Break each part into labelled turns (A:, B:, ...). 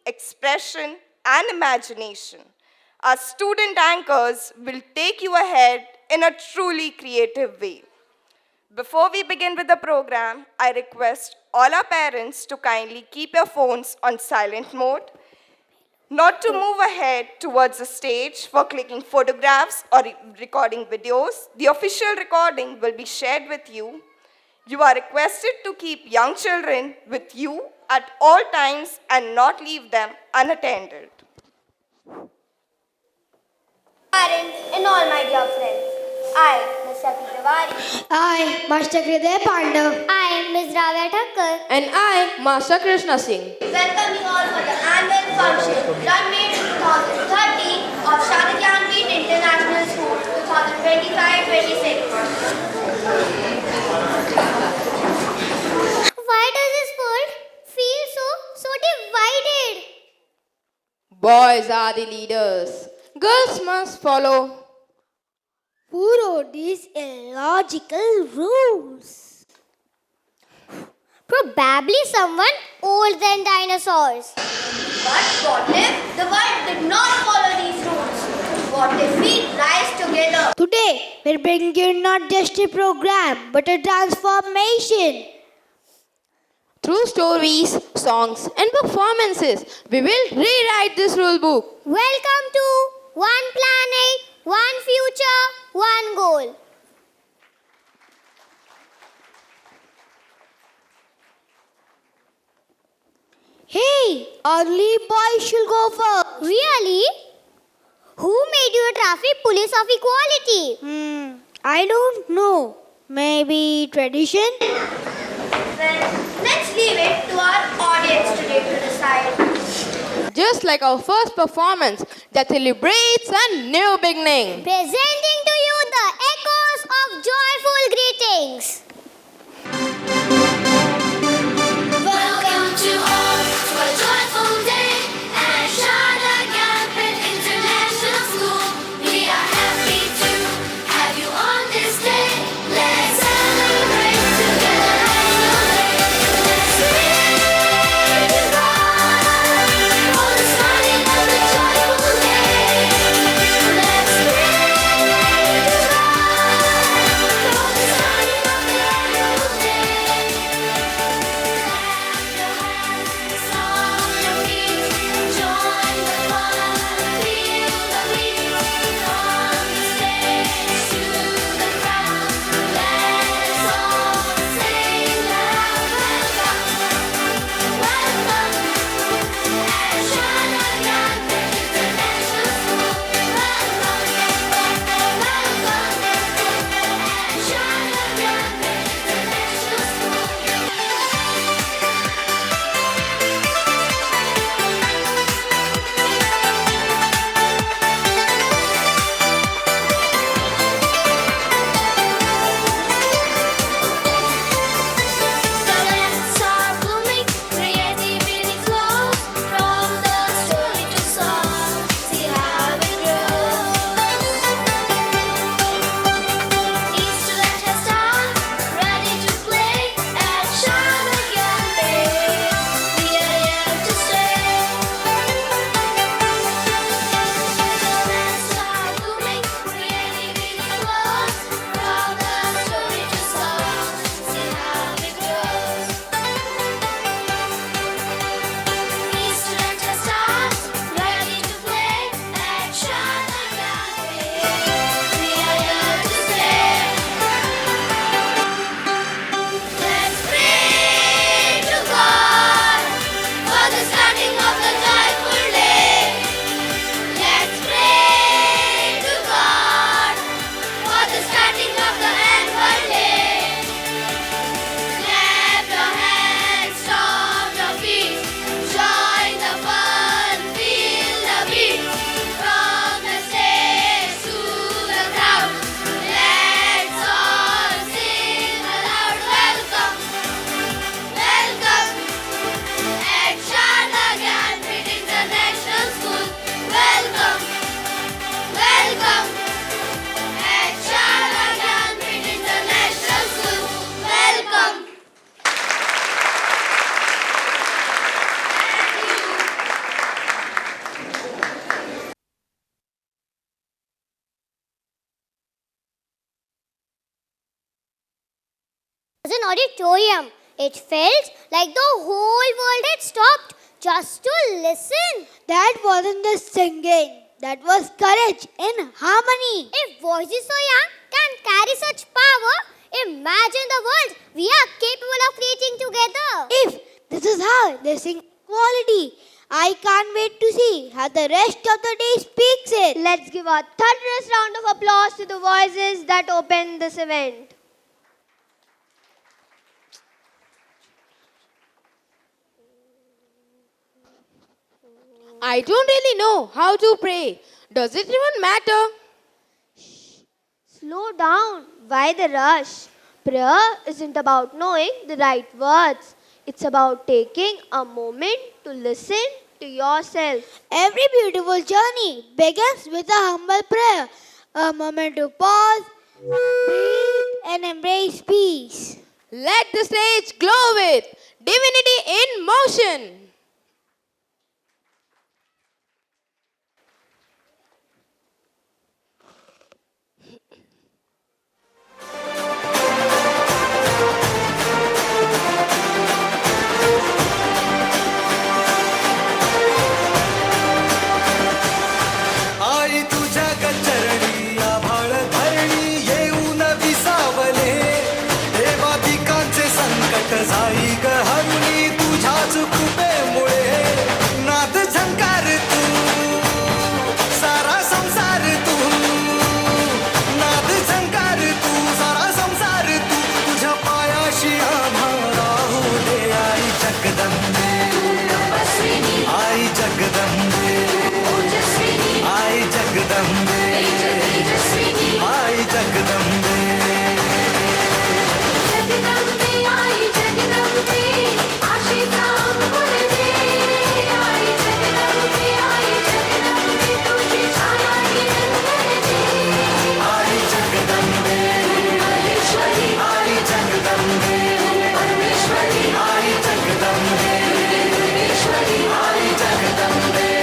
A: expression, and imagination. Our student anchors will take you ahead in a truly creative way. Before we begin with the program, I request all our parents to kindly keep your phones on silent mode, not to move ahead towards the stage for clicking photographs or recording videos. The official recording will be shared with you. You are requested to keep young children with you at all times and not leave them unattended.
B: Parents and all my dear friends, I, Ms. Shakti Tiwari.
C: I, Master Hriday Pandav.
B: I, Ms. Ravya Thakkar.
D: And I, Master Krishna Singh.
B: Welcome you all for the annual function run made in 2030 of Sharda Gyanpith International School 2025-26. Why does this world feel so divided?
D: Boys are the leaders. Girls must follow.
C: Who wrote these illogical rules?
B: Probably someone older than dinosaurs. But what if the world did not follow these rules? What if we rise together?
C: Today, we're bringing you not just a program, but a transformation.
D: Through stories, songs, and performances, we will rewrite this rule book.
B: Welcome to One Planet, One Future, One Goal.
C: Hey, only boys should go first.
B: Really? Who made you a traffic police of equality?
C: I don't know. Maybe tradition?
B: Well, let's leave it to our audience today to decide.
D: Just like our first performance that celebrates a new beginning.
B: Presenting to you the echoes of joyful greetings.
E: Welcome to all to a joyful day at Sharda Gyanpith International School. We are happy to have you on this day. Let's celebrate together as a way. Let's raise the bar for the starting of a joyful day. Let's raise the bar for the starting of a
B: was an auditorium. It felt like the whole world had stopped just to listen.
C: That wasn't just singing. That was courage in harmony.
B: If voices so young can carry such power, imagine the world we are capable of creating together.
C: If this is how they sing quality, I can't wait to see how the rest of the day speaks it.
B: Let's give a thunderous round of applause to the voices that opened this event.
D: I don't really know how to pray. Does it even matter?
B: Slow down. Why the rush? Prayer isn't about knowing the right words. It's about taking a moment to listen to yourself.
C: Every beautiful journey begins with a humble prayer, a moment to pause, breathe, and embrace peace.
D: Let the stage glow with divinity in motion.
F: आई तुझ्या गचरणी आभाळ धरणी येऊन विसावले देवा पिकांचे संकट जाई ग हरुणी तुझ्याच कृपेमुळे नाद झंकार तू सारा संसार तू नाद झंकार तू सारा संसार तू तुझ्या पायाशी आम्हा राहू दे आई जगदंबे आई जगदंबे आई जगदंबे आई जगदंबे
E: जगदंबे आई जगदंबे आशीर्वाद बोलते आई जगदंबे तुझी छाया निरंतर
F: आई जगदंबे
E: महेश्वरी
F: आई जगदंबे
E: परमेश्वरी
F: आई जगदंबे
E: परमेश्वरी
F: आई Jagdambe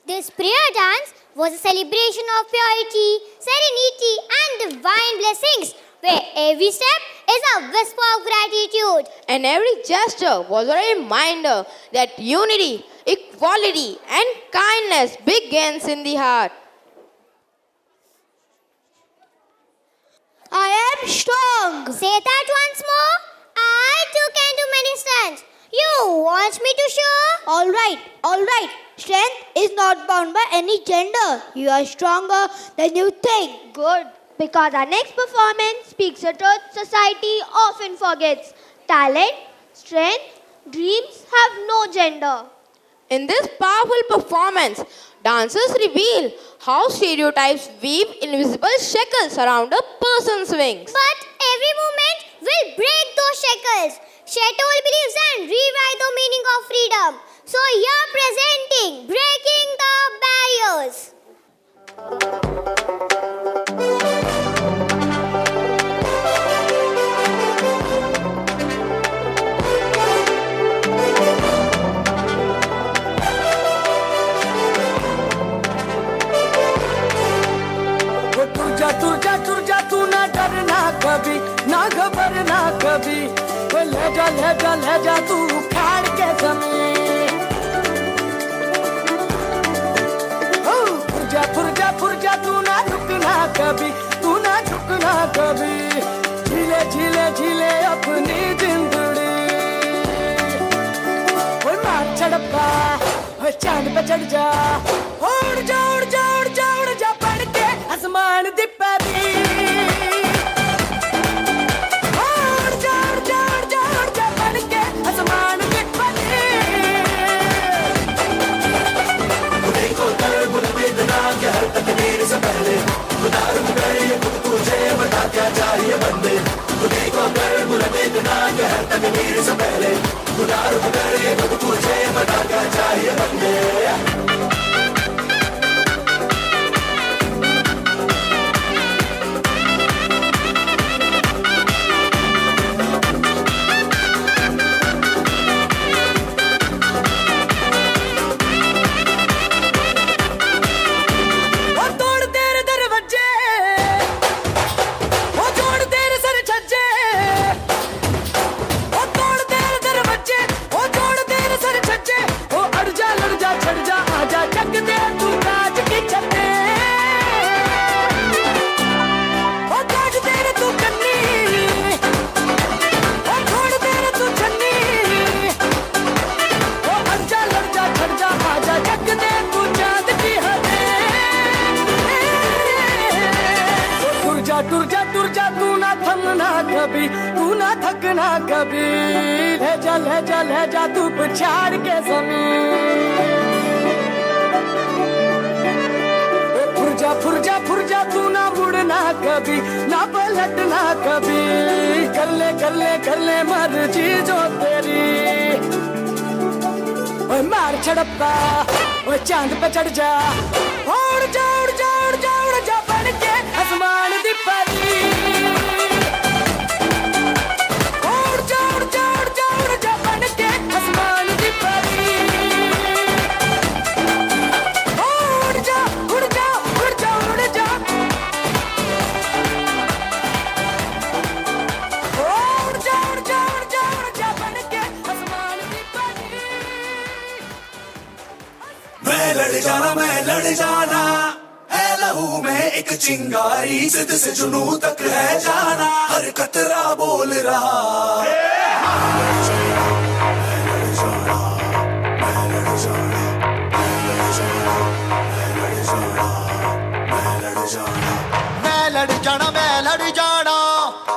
B: This prayer dance was a celebration of purity, serenity, and divine blessings, where every step is a whisper of gratitude.
D: And every gesture was a reminder that unity, equality, and kindness begins in the heart.
C: I am strong.
B: Say that once more. I too can do many stunts. You want me to show?
C: All right, all right. Strength is not bound by any gender. You are stronger than you think.
B: Good, because our next performance speaks a truth society often forgets. Talent, strength, dreams have no gender.
D: In this powerful performance, dancers reveal how stereotypes weave invisible shackles around a person's wings.
B: But every movement will break those shackles. Shetol believes and rewrite the meaning of freedom. So you're presenting Breaking the Barriers.
F: वो तुर जा तू ना डरना कभी, ना घबरना कभी। वो ले जा तू उखाड़ के जमीन। ओ, फुर जा तू ना रुकना कभी, तू ना झुकना कभी। झीले अपनी जिंदड़ी। वो मार चढ़पा, वो चांद पे चढ़ जा। उड़ जा पड़ के आसमान दी परी। उड़ जा पड़ के आसमान दी परी। देखो कर बुलंदी इतना कि हर तकदीर से पहले खुदा रुक गए ये खुद तुझे बता क्या चाहिए बंदे। देखो कर बुलंदी इतना कि हर तकदीर से पहले खुदा रुक गए ये खुद तुझे बता क्या चाहिए बंदे। टूर जा तू ना थमना कभी, तू ना थकना कभी। ले जा तू पछाड़ के जमीन। फुर जा तू ना मुड़ना कभी, ना पलटना कभी। कर ले मर्जी जो तेरी। ओए मार छड़प्पा, ओए चांद पे चढ़ जा। उड़ जा बढ़ के आसमान दी परी। उड़ जा बढ़ के आसमान दी परी। उड़ जा बढ़ के आसमान दी परी। मैं लड़ जाना है लहू में एक चिंगारी। जिद से जुनू तक है जाना, हर कतरा बोल रहा। मैं लड़ जाना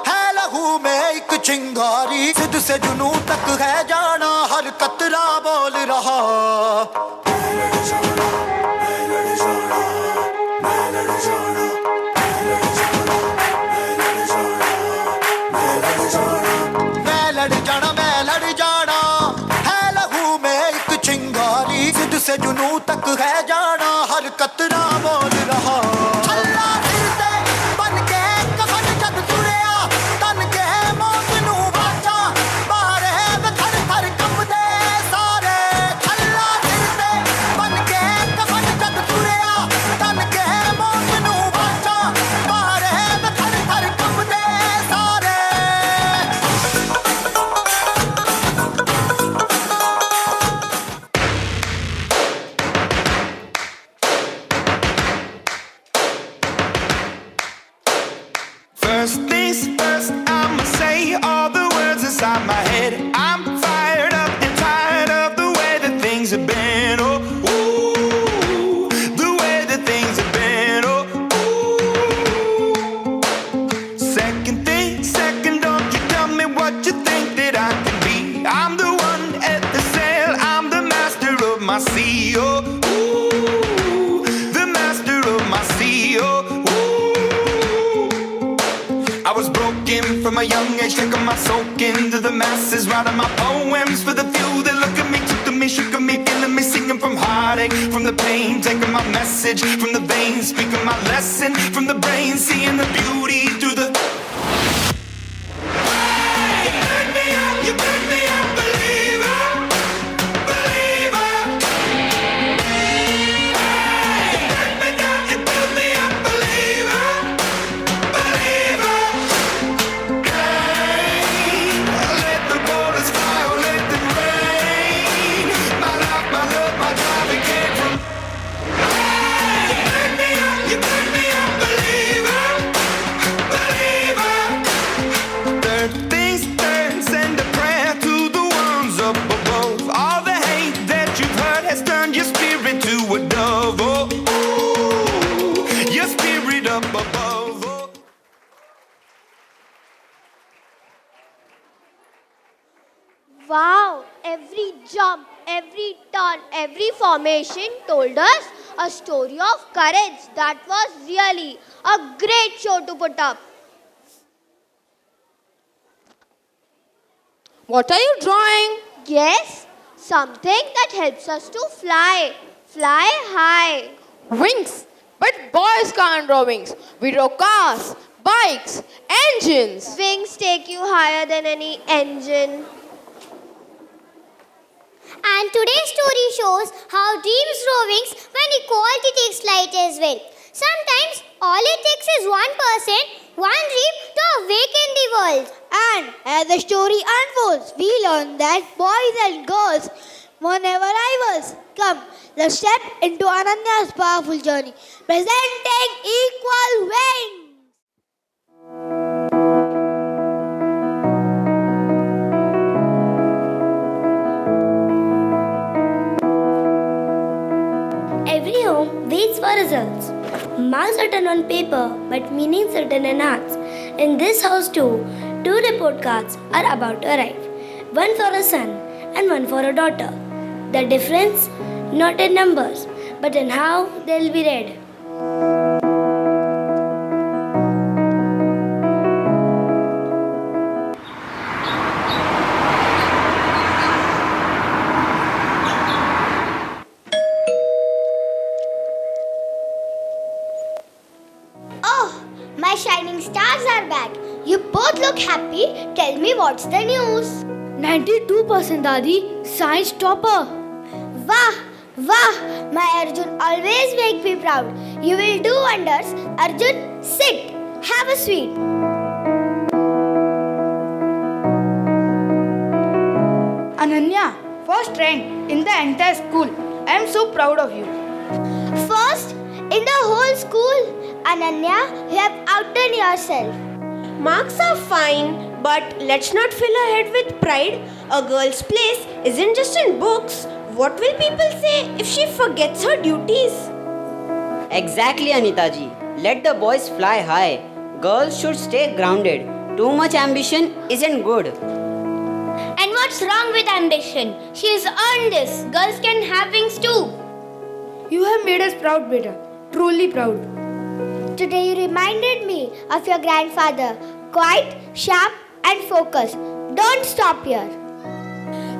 F: है लहू में एक चिंगारी। जिद से जुनू तक है जाना, हर कतरा बोल रहा। मैं लड़ जाना है लहू में एक चिंगारी। जिद से जुनू तक है जाना, हर कतरा बोल रहा। अल्लाह फिरते बन के कफन जद तुरिया, तन के मौत नू बाचा। बारे थर थर कंबदे सारे। अल्लाह फिरते बन के कफन जद तुरिया, तन के मौत नू बाचा। बारे थर थर कंबदे सारे।
G: First things first, I'ma say all the words inside my head. I'm fired up and tired of the way that things have been. Oh, ooh, the way that things have been. Oh, ooh. Second thing, second, don't you tell me what you think that I can be. I'm the one at the sail, I'm the master of my sea. Oh, ooh, the master of my sea. Oh, I was broken from a young age, taking my soak into the masses, writing my poems for the few that look at me, took the shook me, feeling me, singing from heartache, from the pain, taking my message from the veins, speaking my lesson from the brain, seeing the beauty through the. You pick me up, believer, believer. You pick me down, you build me up, believer, believer. Hey, let the borders fly or let them rain. My life, my love, my drive, it came from. Hey, you pick me up, believer, believer. Third things third, send a prayer to the ones up above. All the hate that you've heard has turned your spirit to a dove. Oh, ooh, your spirit up above. Oh.
B: Wow, every jump, every turn, every formation told us a story of courage. That was really a great show to put up.
D: What are you drawing?
B: Yes, something that helps us to fly. Fly high.
D: Wings. But boys can't draw wings. We draw cars, bikes, engines.
B: Wings take you higher than any engine.
C: And today's story shows how dreams grow wings when equality takes flight as well. Sometimes all it takes is one person, one dream to awaken the world. And as the story unfolds, we learn that boys and girls were never rivals. Come, let's step into Ananya's powerful journey, presenting Equal Wings.
H: Every home waits for results. Marks are written on paper, but meanings written in hearts. In this house too, 2 report cards are about to arrive. One for a son and one for a daughter. The difference? Not in numbers, but in how they'll be read.
C: Oh, my shining stars are back. You both look happy. Tell me what's the news.
H: 92% Dadi, science topper.
C: Wah, wah, my Arjun always make me proud. You will do wonders. Arjun, sit. Have a sweet.
I: Ananya, first rank in the entire school. I am so proud of you.
C: First in the whole school. Ananya, you have outdone yourself.
J: Marks are fine, but let's not fill her head with pride. A girl's place isn't just in books. What will people say if she forgets her duties?
K: Exactly, Anita ji. Let the boys fly high. Girls should stay grounded. Too much ambition isn't good.
C: And what's wrong with ambition? She has earned this. Girls can have wings too.
I: You have made us proud, beta. Truly proud.
C: Today you reminded me of your grandfather. Quiet, sharp and focused. Don't stop here.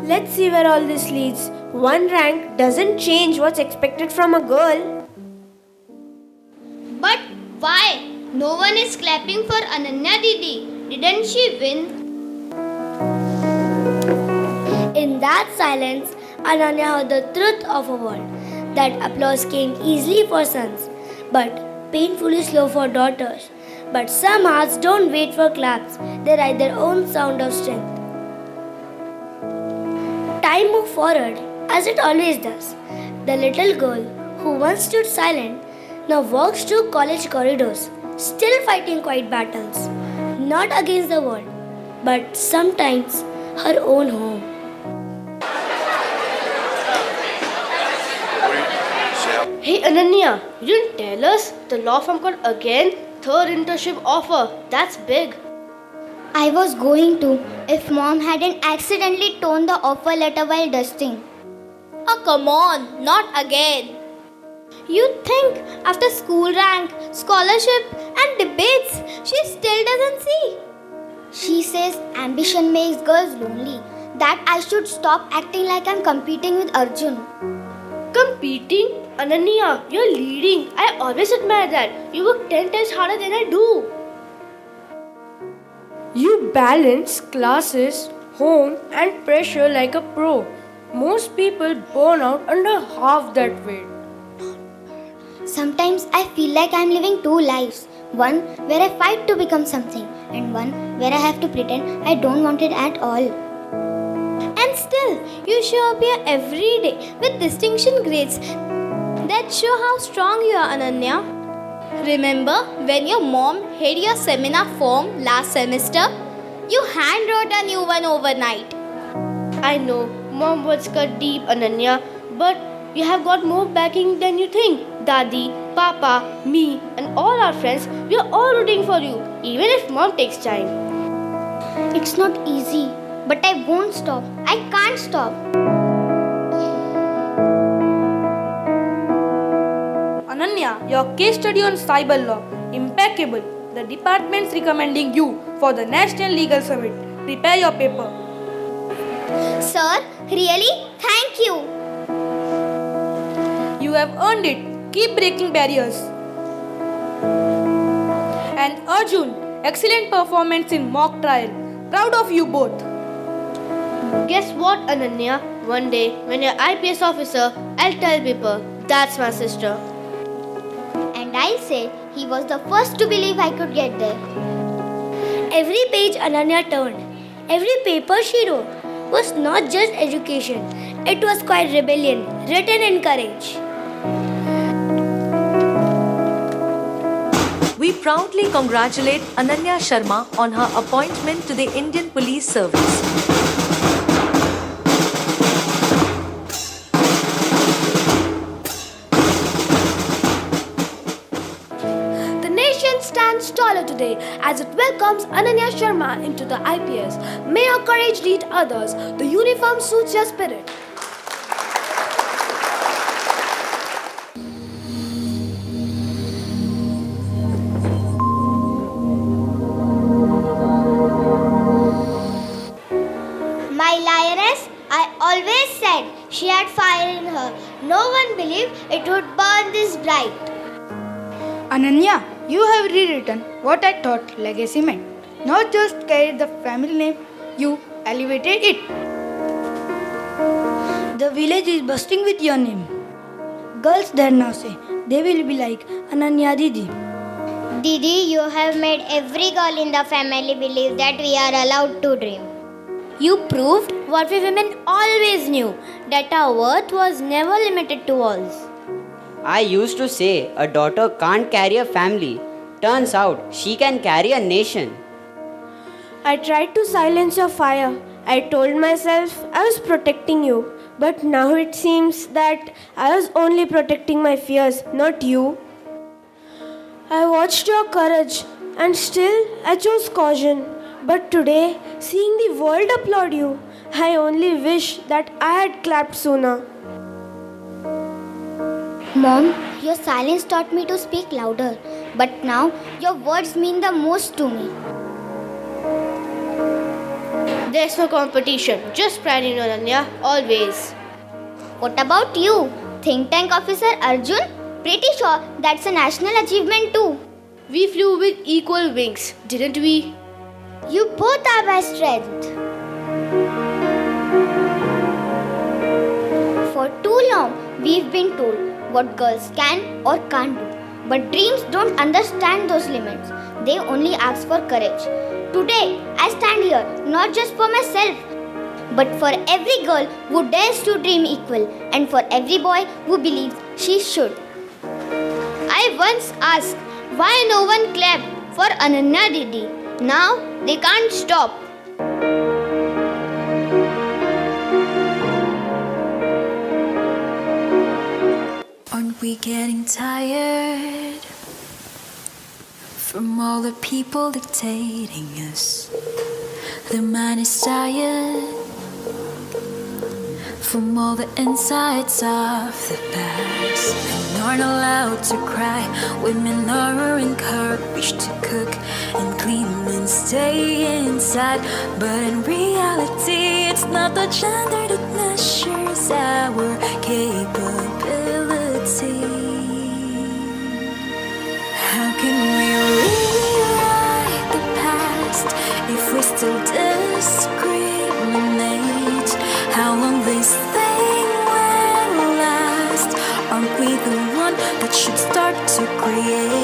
J: Let's see where all this leads. One rank doesn't change what's expected from a girl.
B: But why? No one is clapping for Ananya Didi. Didn't she win?
H: In that silence, Ananya heard the truth of a world. That applause came easily for sons, but painfully slow for daughters. But some hearts don't wait for claps, they write their own sound of strength. Time moved forward, as it always does. The little girl who once stood silent now walks through college corridors, still fighting quiet battles. Not against the world, but sometimes her own home.
I: Hey Ananya, you didn't tell us the law firm got again third internship offer. That's big.
C: I was going to if mom hadn't accidentally torn the offer letter while dusting.
B: Oh, come on, not again.
C: You'd think after school rank, scholarship and debates, she still doesn't see. She says ambition makes girls lonely. that I should stop acting like I'm competing with Arjun.
I: Competing? Ananya, you're leading. I always admire that. You work 10 times harder than I do. You balance classes, home, and pressure like a pro. Most people burn out under half that weight.
C: Sometimes I feel like I'm living two lives. One where I fight to become something, and one where I have to pretend I don't want it at all.
H: And still, you show up here every day with distinction grades that show how strong you are, Ananya.
B: Remember when your mom hid your seminar form last semester? You hand wrote a new one overnight.
I: I know, mom words cut deep, Ananya, but you have got more backing than you think. Dadi, Papa, me, and all our friends, we are all rooting for you, even if mom takes time.
C: It's not easy, but I won't stop. I can't stop.
L: Ananya, your case study on cyber law, impeccable. The department's recommending you for the National Legal Summit. Prepare your paper.
C: Sir, really? Thank you.
L: You have earned it. Keep breaking barriers. And Arjun, excellent performance in mock trial. Proud of you both.
I: Guess what, Ananya? One day, when you're IPS officer, I'll tell people, that's my sister.
C: And I'll say he was the first to believe I could get there.
H: Every page Ananya turned, every paper she wrote was not just education. It was quite rebellion, written in courage.
M: We proudly congratulate Ananya Sharma on her appointment to the Indian Police Service.
H: The nation stands taller today as it welcomes Ananya Sharma into the IPS. May your courage lead others. The uniform suits your spirit.
C: My lioness, I always said she had fire in her. No one believed it would burn this bright.
N: Ananya, you have rewritten what I thought legacy meant. Not just carried the family name, you elevated it. The village is bursting with your name. Girls there now say they will be like Ananya Didi.
C: Didi, you have made every girl in the family believe that we are allowed to dream.
H: You proved what we women always knew, that our worth was never limited to walls.
K: I used to say a daughter can't carry a family. Turns out she can carry a nation.
J: I tried to silence your fire. I told myself I was protecting you. But now it seems that I was only protecting my fears, not you. I watched your courage and still I chose caution. But today, seeing the world applaud you, I only wish that I had clapped sooner.
C: Mom, your silence taught me to speak louder. But now, your words mean the most to me.
I: There's no competition, just pride in Ananya, always.
C: What about you? Think Tank Officer Arjun? Pretty sure that's a national achievement too.
I: We flew with equal wings, didn't we?
C: You both are my strength. For too long, we've been told what girls can or can't do. But dreams don't understand those limits. They only ask for courage. Today, I stand here not just for myself, but for every girl who dares to dream equal and for every boy who believes she should. I once asked why no one clapped for Ananya Didi. Now they can't stop.
E: Aren't we getting tired from all the people dictating us? The mind is tired from all the insides of the past. Men aren't allowed to cry, women are encouraged to cook and clean and stay inside. But in reality, It's not the gender that measures our capability. How can we rewrite the past if we still discriminate? How long this thing will last? Aren't we the one that should start to create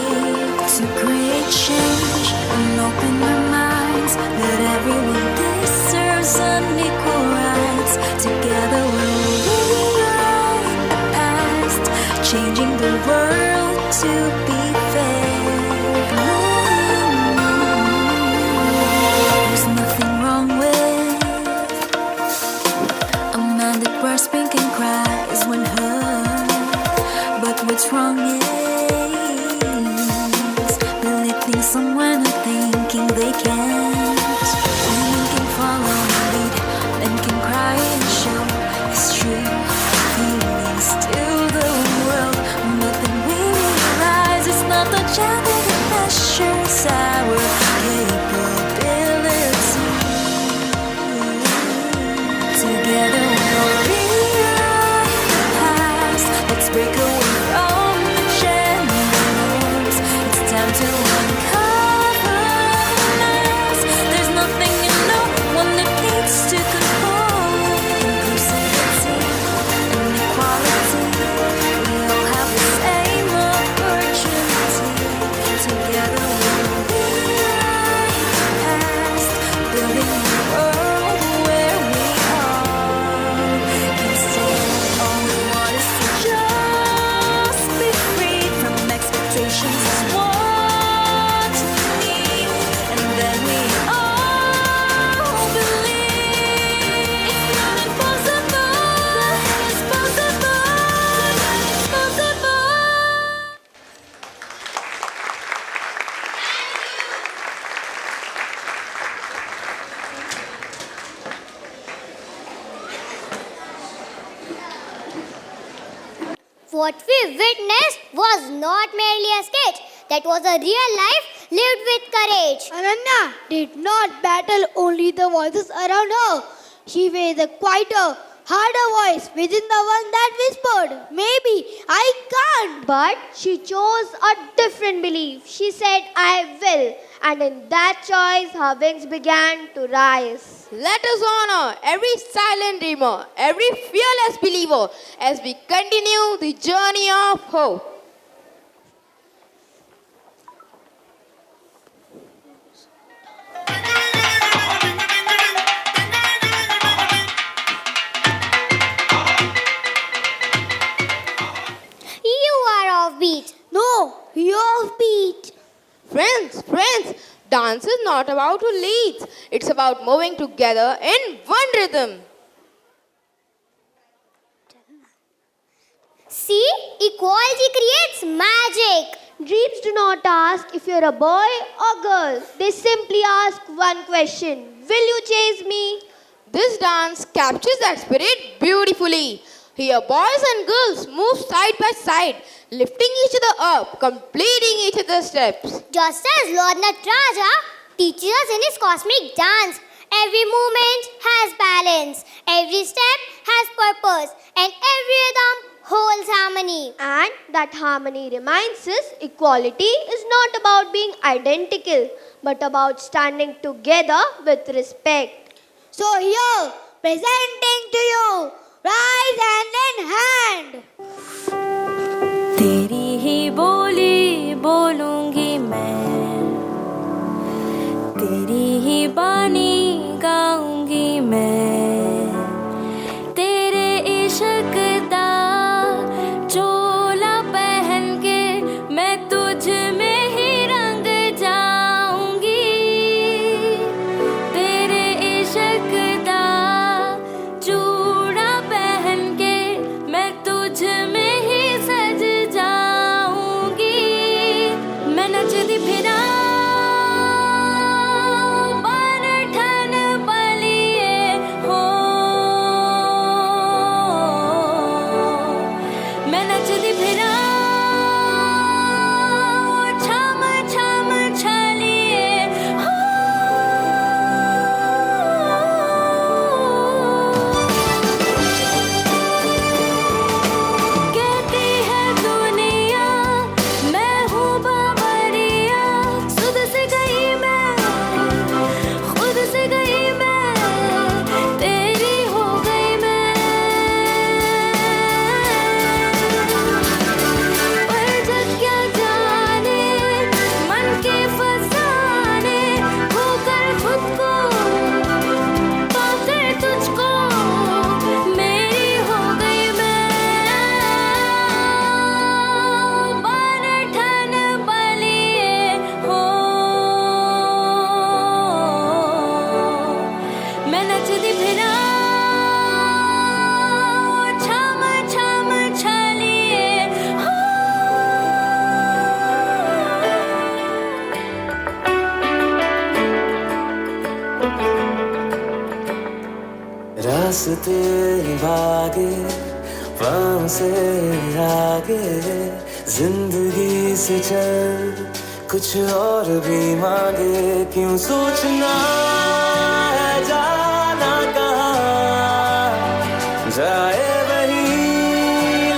E: change and open our minds that everyone deserves unequal rights? Together we'll rewrite the past, changing the world to be fair. There's nothing wrong with a man that wears pink and cries when hurt. But what's wrong is belittling someone and thinking they can't. Women can follow the lead, men can cry and show his true feelings to the world. But then we realize it's not the gender that measures our capability. Together we'll rewrite the past. Let's break away from the gender norms. It's time to uncover us. There's nothing and no one that needs to conform. Inclusivity and equality, we all have the same opportunity. Together we'll rewrite the past, building a world where we all can say all we want is to just be free from expectations is what we need, and then we all believe it's not impossible, it's possible, it's possible.
C: What we witnessed was not merely a sketch, that was a real life lived with courage.
H: Ananya did not battle only the voices around her. She was a quieter, harder voice within the one that whispered, "Maybe I can't."
I: But she chose a different belief. She said, "I will." And in that choice, her wings began to rise.
D: Let us honor every silent dreamer, every fearless believer as we continue the journey of hope.
C: You are offbeat.
H: No, you're offbeat.
D: Friends, dance is not about who leads. It's about moving together in one rhythm.
C: See, equality creates magic.
I: Dreams do not ask if you're a boy or girl. They simply ask one question: will you chase me?
D: This dance captures that spirit beautifully. Here, boys and girls move side by side, lifting each other up, completing each other's steps.
C: Just as Lord Nataraja teaches us in his cosmic dance, every movement has balance, every step has purpose, and every rhythm holds harmony.
I: And that harmony reminds us equality is not about being identical, but about standing together with respect.
H: So here, presenting to you, rise hand in hand.
E: तेरी ही बोली बोलूंगी मैं, तेरी ही बानी गाऊंगी मैं, तेरे इश्क दा चोला पहन के मैं तुझ में ही रंग जाऊंगी, तेरे इश्क दा चूड़ा पहन के मैं तुझ में ही सज जाऊंगी, मैं नचदी फिरा बन ठन बलिए हो
O: रास्ते भागे पाँव से आगे जिंदगी से चल कुछ और भी मांगे क्यों सोचना है जाना कहाँ जाए वही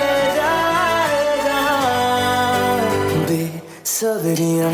O: ले जाए जहाँ Besabriyaan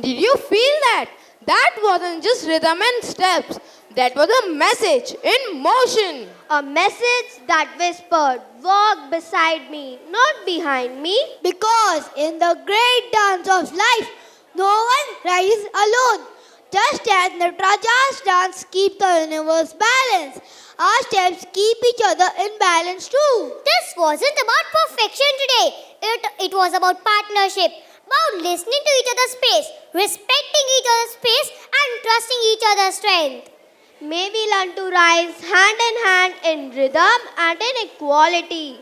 D: Did you feel that? That wasn't just rhythm and steps. That was a message in motion.
B: A message that whispered, walk beside me, not behind me.
H: Because in the great dance of life, no one rises alone. Just as Nataraja's dance keeps the universe balanced, our steps keep each other in balance too.
C: This wasn't about perfection today. It was about partnership, about listening to each other's space, respecting each other's space, and trusting each other's strength.
B: May we learn to rise hand in hand in rhythm and in equality.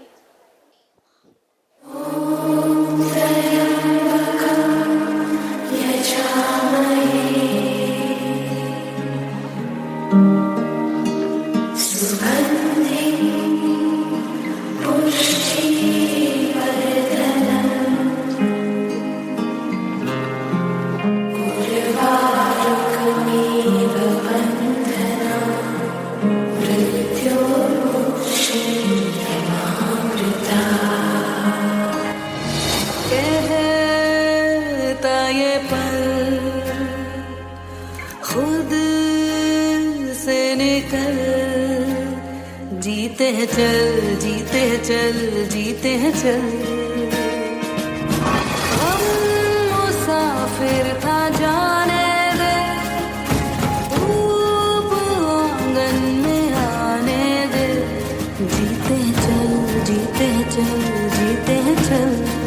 O: कहता ये पल खुद से निकल जीते हैं चल जीते हैं चल जीते हैं चल हम मुसाफिर था जाने दे धूप आंगन में आने दे जीते हैं चल जीते हैं चल जीते हैं चल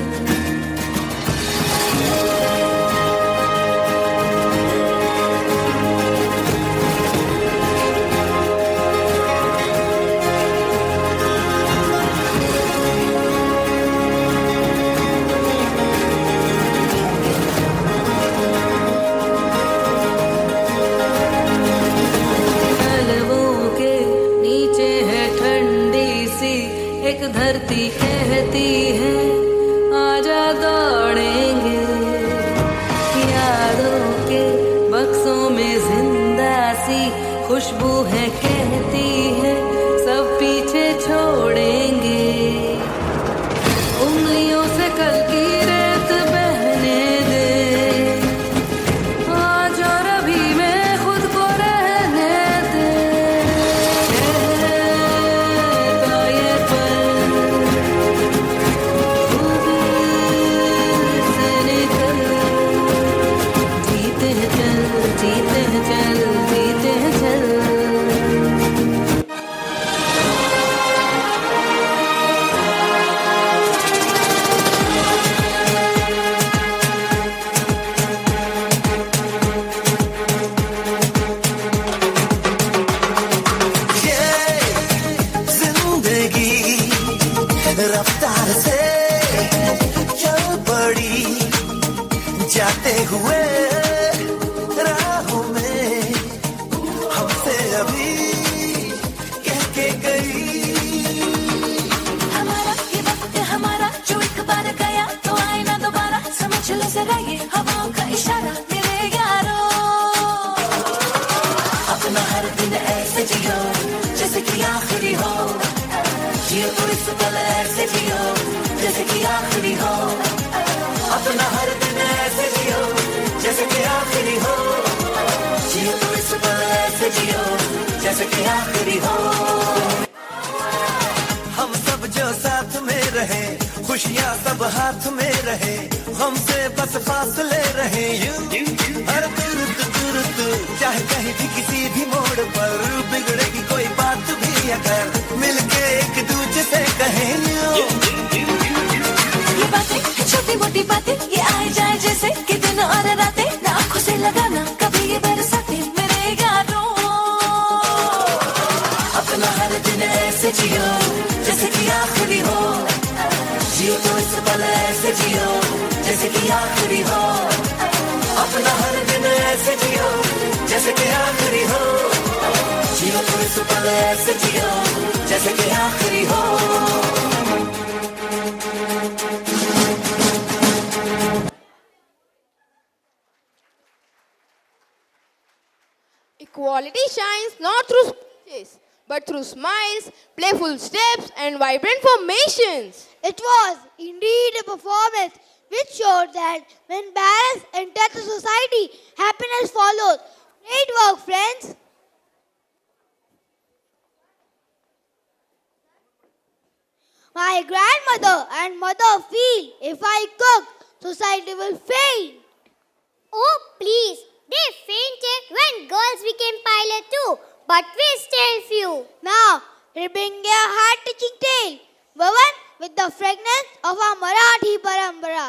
F: जाते हुए राहों में हमसे अभी कह के गई।
E: हमारा ये वक्त हमारा जो एक बार गया तो आए ना दोबारा, समझ लो जरा ये हवाओं का इशारा मेरे यारो। अपना हर दिन ऐसे जियो जैसे कि आखिरी हो, जियो तो इस पल ऐसे जियो जैसे कि आखिरी हो। अपना हर दिन ऐसे जियो जैसे कि आखिरी हो, जियो तो इस पल ऐसे जियो जैसे कि आखिरी हो।
F: हम सब जो साथ में रहे, खुशियाँ सब हाथ में रहे, हमसे बस फासले रहे यूं। हर तुरंत चाहे कहीं भी किसी भी मोड़ पर बिगड़ेगी कोई बात भी अगर मिलके एक दूजे से कहें यूं।
E: ये बातें छोटी मोटी बातें ये आए जाए जैसे कि दिन और रातें, ना आँखों से लगाना कभी ये बरसाते मेरे यारों। अपना हर दिन ऐसे जियो जैसे कि आखिरी हो, जियो तो इस पल ऐसे जियो जैसे कि आखिरी हो। अपना हर दिन ऐसे जियो जैसे कि आखिरी हो, जियो तो इस पल ऐसे जियो जैसे कि आखिरी हो।
D: Equality shines not through speeches, but through smiles, playful steps, and vibrant formations.
B: It was indeed a performance which showed that when balance enters the society, happiness follows. Great work, friends. My grandmother and mother feel if I cook, society will fail.
C: Oh, please. They fainted when girls became pilot too, but we still few.
B: Now, we bring a heart-touching tale, woven with the fragrance of our Marathi Parampara.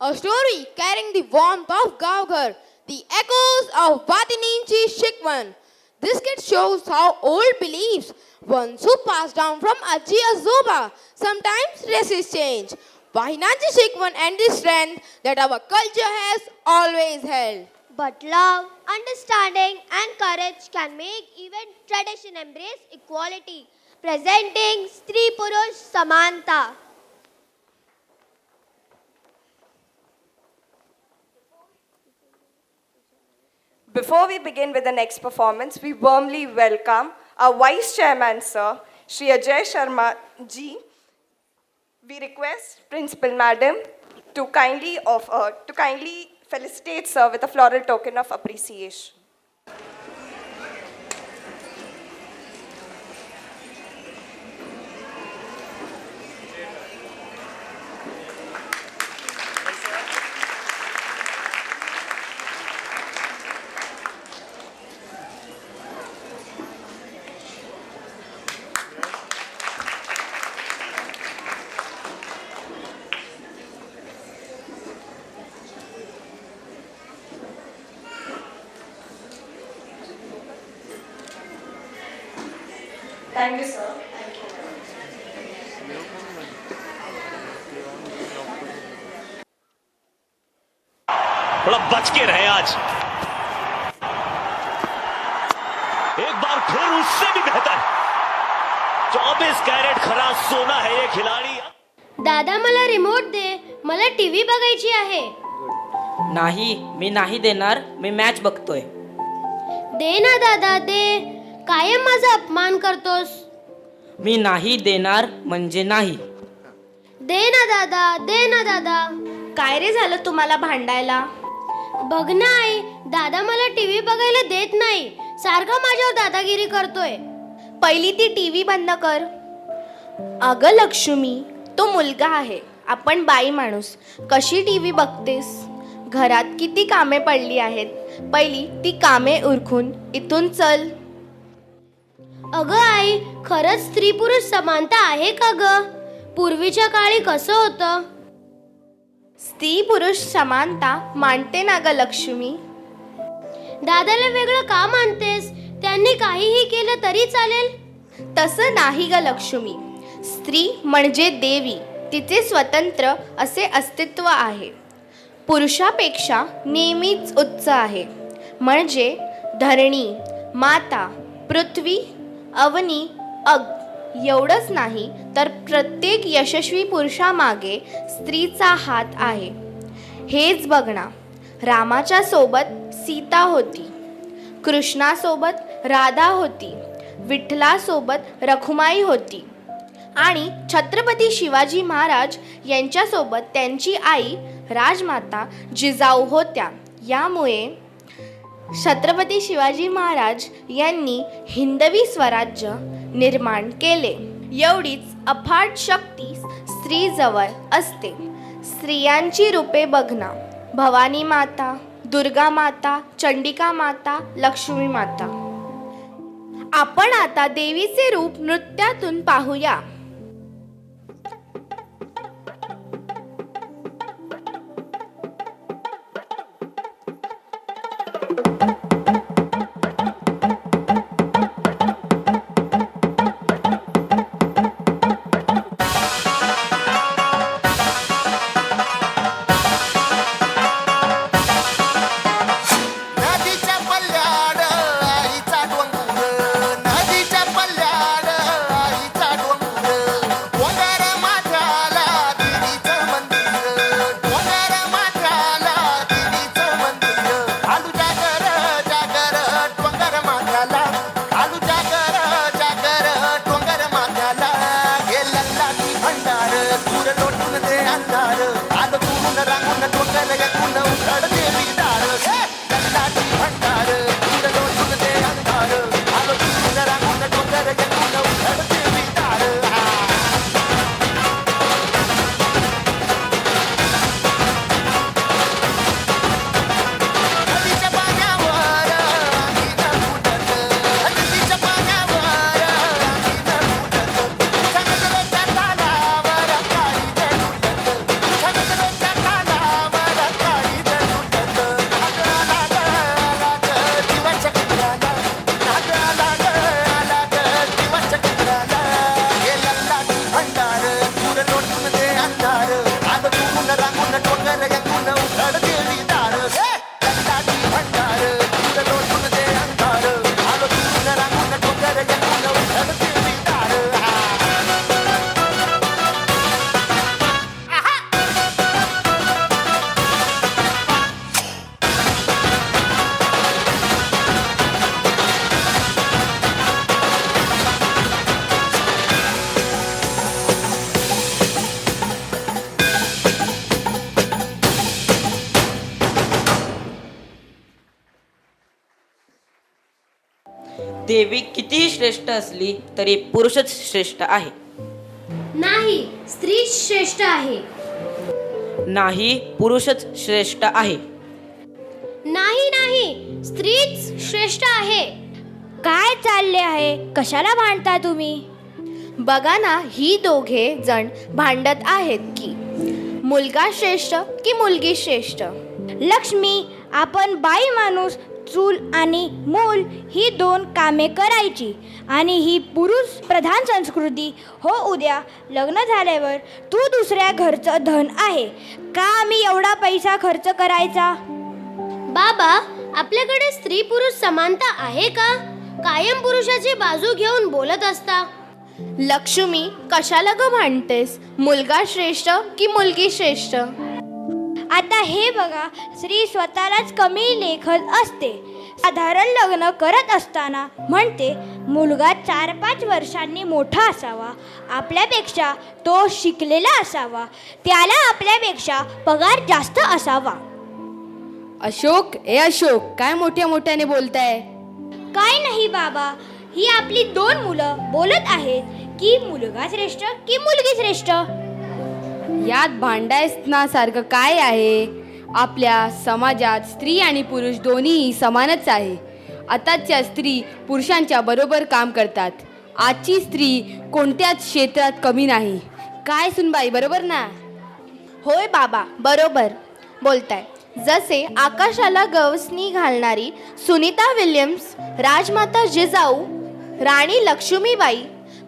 D: A story carrying the warmth of Gavghar, the echoes of Vatininchi Shikwan. This skit shows how old beliefs, once who passed down from Aji Azoba, sometimes resist change. Vahinanchi Shikwan and the strength that our culture has always held.
B: But love, understanding and courage can make even tradition embrace equality, presenting Stree-Purush Samanta.
A: Before we begin with the next performance, we warmly welcome our Vice Chairman, Sir, Shri Ajay Sharma Ji. We request Principal Madam to kindly felicitate Sir with a floral token of appreciation. Thank you, sir. Thank you.
P: थोड़ा बच के रहे आज, एक बार फिर उससे भी बेहतर 24 कैरेट खरा सोना है ये खिलाड़ी.
H: दादा मला रिमोट दे, मला टीव्ही बघायची आहे.
Q: नाही, मी नाही देणार, मी मॅच बघतोय.
H: दे ना दादा दे, कायम माझा अपमान करतोस.
Q: मी नाही देणार म्हणजे नाही.
H: दे ना दादा, दे ना दादा.
I: काय रे झालं तुम्हाला भांडायला?
H: बघ ना आई, दादा मला टीव्ही बघायला देत नाही, सारखा माझ्यावर दादागिरी करतोय.
I: पहिली ती टीव्ही बंद कर. अगं लक्ष्मी, तो मुलगा आहे, आपण बाई माणूस, कशी टीव्ही बघतेस? घरात किती कामे पडली आहेत, पहिली ती कामे उरकून इथून चल.
H: अगं आई, खरंच स्त्री पुरुष समानता आहे का ग? पूर्वीच्या काळी कसं होतं?
I: स्त्री पुरुष समानता मानते ना ग लक्ष्मी.
H: दादाला वेगळं का मानतेस? त्यांनी काहीही केलं तरी चालेल?
I: तसं नाही ग लक्ष्मी. स्त्री म्हणजे देवी, तिचे स्वतंत्र असे अस्तित्व आहे.
R: पुरुषापेक्षा नेहमीच उच्च आहे. म्हणजे धरणी, माता, पृथ्वी, अवनी, अग एवढंच नाही तर प्रत्येक यशस्वी पुरुषामागे स्त्रीचा हात आहे. हेच बघ ना, रामाच्या सोबत सीता होती, कृष्णासोबत राधा होती, विठ्ठलासोबत रखुमाई होती आणि छत्रपती शिवाजी महाराज यांच्यासोबत त्यांची आई राजमाता जिजाऊ होत्या. यामुळे छत्रपती शिवाजी महाराज यांनी हिंदवी स्वराज्य निर्माण केले. एवढीच अफाट शक्ती स्त्रीजवळ असते. स्त्रियांची रूपे बघना, भवानी माता, दुर्गा माता, चंडिका माता, लक्ष्मी माता. आपण आता देवीचे रूप नृत्यातून पाहूया.
F: नदीच्या पल्ल्याड आईचा डोंगर, नदीच्या पल्ल्याड आईचा डोंगर, डोंगर माथ्याला देवीचं मंदिर, डोंगर माथ्याला देवीचं मंदिर. आलू जागर जागर डोंगर माथ्याला, आलू जागर जागर डोंगर माथ्याला. हे लल्लाची भंडार दूर लोटून दे अंधार, आलं दुरून रांगून डोंगर एकूण उघड देवी दार. लल्लाची भंडार दूर लोटून दे अंधार, आलं दुरून रांगून डोंगर एकूण उघड देवी दार. नदीच्या पाण्यावर आम्ही न फुटत, नदीच्या पाण्यावर आम्ही न फुटत, समुद्राच्या तालावर काळी झुलत, समुद्राच्या तालावर काळी झुलत. आला ग जीवाच्या कुत्राला, आला ग जीवाच्या कुत्राला. हे लल्लाची भंडार दूर लोटून दे अंधार, आलं दुरून रांगून डोंगर एकूण उघड देवी दार. लल्लाची भंडार दूर लोटून दे अंधार, आलं दुरून रांगून डोंगर एकूण उघड देवी दार.
Q: देवी कितीही श्रेष्ठ असली तरी पुरुषच श्रेष्ठ आहे.
H: नाही, स्त्री श्रेष्ठ आहे.
Q: नाही, पुरुषच श्रेष्ठ आहे.
C: नाही नाही, स्त्रीच श्रेष्ठ आहे. काय चालले आहे? कशाला भांडता तुम्ही?
R: बघा ना, ही दोघे जण भांडत आहेत की मुलगा श्रेष्ठ की मुलगी श्रेष्ठ.
C: लक्ष्मी, आपण बाई माणूस चूल आणि मूल ही दोन कामे करायची आणि ही पुरुष प्रधान संस्कृती. हो, उद्या लग्न झाल्यावर तू दुसऱ्या घरचं धन आहे का मी एवढा पैसा खर्च करायचा?
H: बाबा, आपल्याकडे स्त्री पुरुष समानता आहे का? कायम पुरुषाची बाजू घेऊन बोलत असता.
R: लक्ष्मी, कशाला ग भांडतेस? मुलगा श्रेष्ठ की मुलगी श्रेष्ठ?
C: आता हे बघा, स्त्री स्वतःलाच कमी लेखत असते. साधारण लग्न करत असताना म्हणते मुलगा 4-5 वर्षांनी मोठा असावा, आपल्यापेक्षा तो शिकलेला असावा, त्याला आपल्यापेक्षा पगार जास्त असावा.
D: अशोक, अशोक, काय मोठ्या मोठ्याने बोलताय?
C: काय नाही बाबा, ही आपली 2 मुलं बोलत आहेत की मुलगा श्रेष्ठ की मुलगी श्रेष्ठ.
D: यात भांडायना सारखं काय आहे? आपल्या समाजात स्त्री आणि पुरुष दोन्ही समानच आहे. आताच्या स्त्री पुरुषांच्या बरोबर काम करतात. आजची स्त्री कोणत्याच क्षेत्रात कमी नाही. काय सुनबाई, बरोबर ना?
R: होय बाबा, बरोबर बोलताय. जसे आकाशाला गवसणी घालणारी सुनीता विल्यम्स, राजमाता जिजाऊ, राणी लक्ष्मीबाई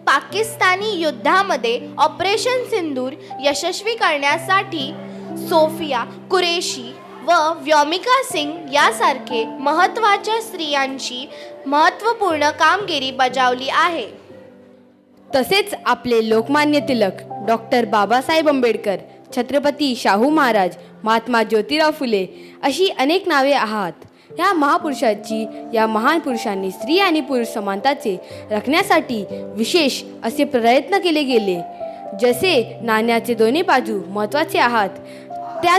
R: पाकिस्तानी युद्धामध्ये ऑपरेशन सिंदूर यशस्वी करण्यासाठी सोफिया कुरेशी व व्योमिका सिंग यासारखे महत्त्वाच्या स्त्रियांची महत्त्वपूर्ण कामगिरी बजावली आहे.
D: तसेच आपले लोकमान्य तिलक, डॉक्टर बाबासाहेब आंबेडकर, छत्रपती शाहू महाराज, महात्मा ज्योतिराव फुले अशी अनेक नावे आहात. या महान पुरुषांनी स्त्री आणि पुरुष समानताचे राखण्यासाठी विशेष असे प्रयत्न केले गेले. जसे नाण्याचे दोन्ही बाजू महत्त्वाचे आहात त्या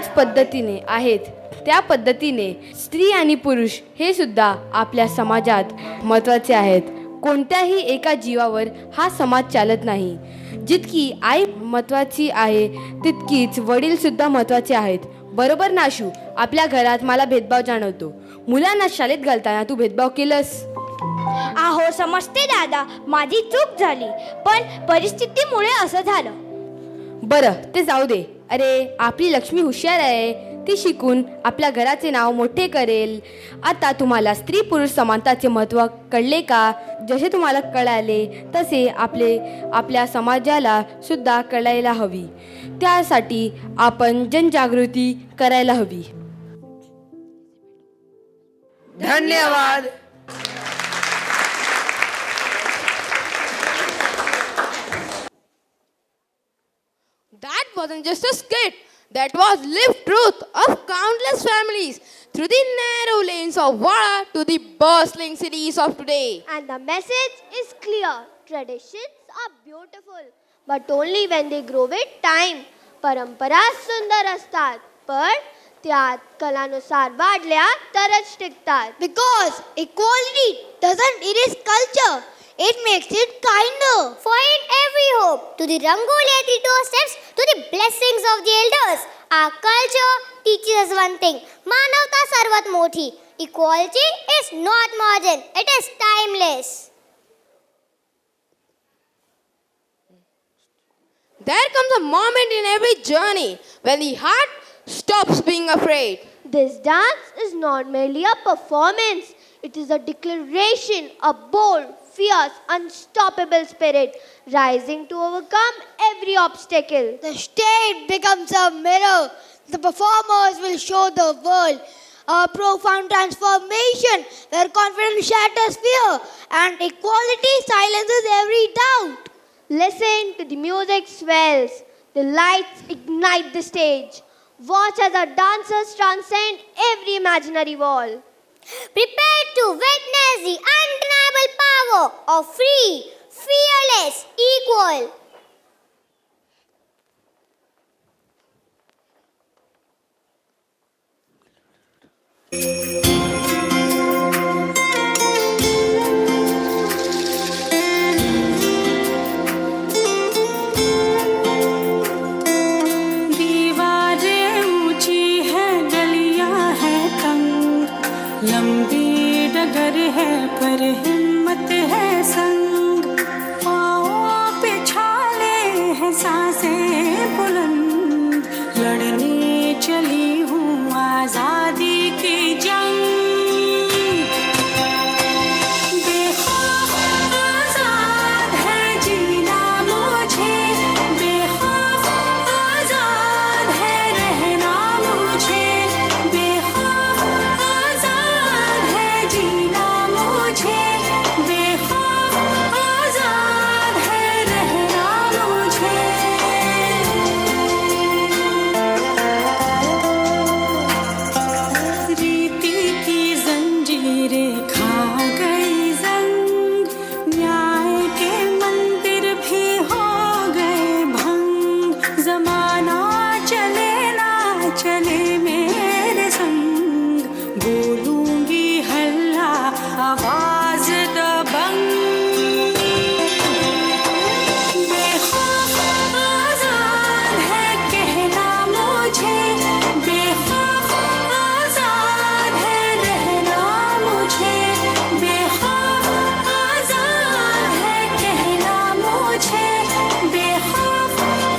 D: पद्धतीने स्त्री आणि पुरुष हे सुद्धा आपल्या समाजात महत्त्वाचे आहेत. कोणत्याही एका जीवावर हा समाज चालत नाही. जितकी आई महत्त्वाची आहे तितकीच वडील सुद्धा महत्त्वाचे आहेत. बरोबर नाशू? आपल्या घरात मला भेदभाव जाणवतो. मुलांना शाळेत घालताना तू भेदभाव केलंस?
C: आहो समजते दादा, माझी चूक झाली, पण परिस्थितीमुळे असं झालं.
D: बरं ते जाऊ दे. अरे आपली लक्ष्मी हुशार आहे, ती शिकून आपल्या घराचे नाव मोठे करेल. आता तुम्हाला स्त्री पुरुष समानताचे महत्त्व कळले का? जसे तुम्हाला कळाले तसे आपल्या समाजाला सुद्धा कळायला हवी. त्यासाठी आपण जनजागृती करायला हवी.
S: धन्यवाद.
D: That wasn't just a skit. That was lived truth of countless families through the narrow lanes of Wada to the bustling cities of today.
B: And the message is clear. Traditions are beautiful, but only when they grow with time. परंपरा सुंदर असतात, पण त्यात कलानुसार वाढल्या तरच टिकतात.
C: Because equality doesn't erase culture, it makes it kinder. For in every hope, to the Rangoli at the doorsteps, to the blessings of the elders, our culture teaches us one thing: Manavta sarvat moti. Equality is not modern; it is timeless.
D: There comes a moment in every journey when the heart stops being afraid.
B: This dance is not merely a performance. It is a declaration, a bold, fierce, unstoppable spirit rising to overcome every obstacle.
C: The stage becomes a mirror. The performers will show the world a profound transformation where confidence shatters fear and equality silences every doubt.
B: Listen to the music swells. The lights ignite the stage. Watch as our dancers transcend every imaginary wall.
C: Prepare to witness the undeniable power of free, fearless, equal.
O: दीवारें ऊंची है, गलियां है तंग, लंबी डगर है पर हिम्मत है संग, पाँव पे छाले हैं सांसें बुलंद, लड़ने चली हूँ आजादी की जंग. बेखौफ आजाद है जीना मुझे, बेखौफ आजाद है रहना मुझे, बेखौफ आजाद है जीना मुझे, बेखौफ आजाद है रहना मुझे. रीति की जंजीरें खा गई जंग, न्याय के मंदिर भी हो गए भंग, जमाना चले ना चले मेरे संग, बोलूंगी हल्ला आवाज दबंग. बेखौफ आजाद है कहना मुझे, बेखौफ आजाद है रहना मुझे, बेखौफ आजाद है कहना मुझे, बेखौफ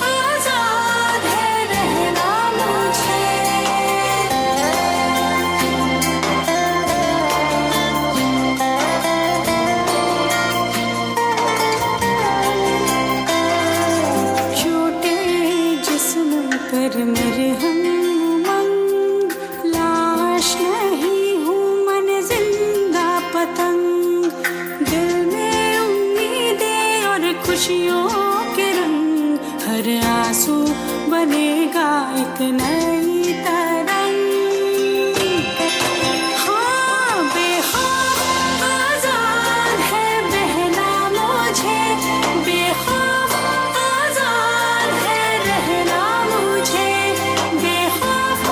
O: आजाद है रहना मुझे. उमंग उमंग, लाश नहीं हूँ मन जिंदा पतंग, दिल में उम्मीदें और खुशियों के रंग, हर आंसू बनेगा एक नई तरंग। हाँ बेखौफ आजाद है बहना मुझे, बेखौफ आजाद है रहना मुझे, बेखौफ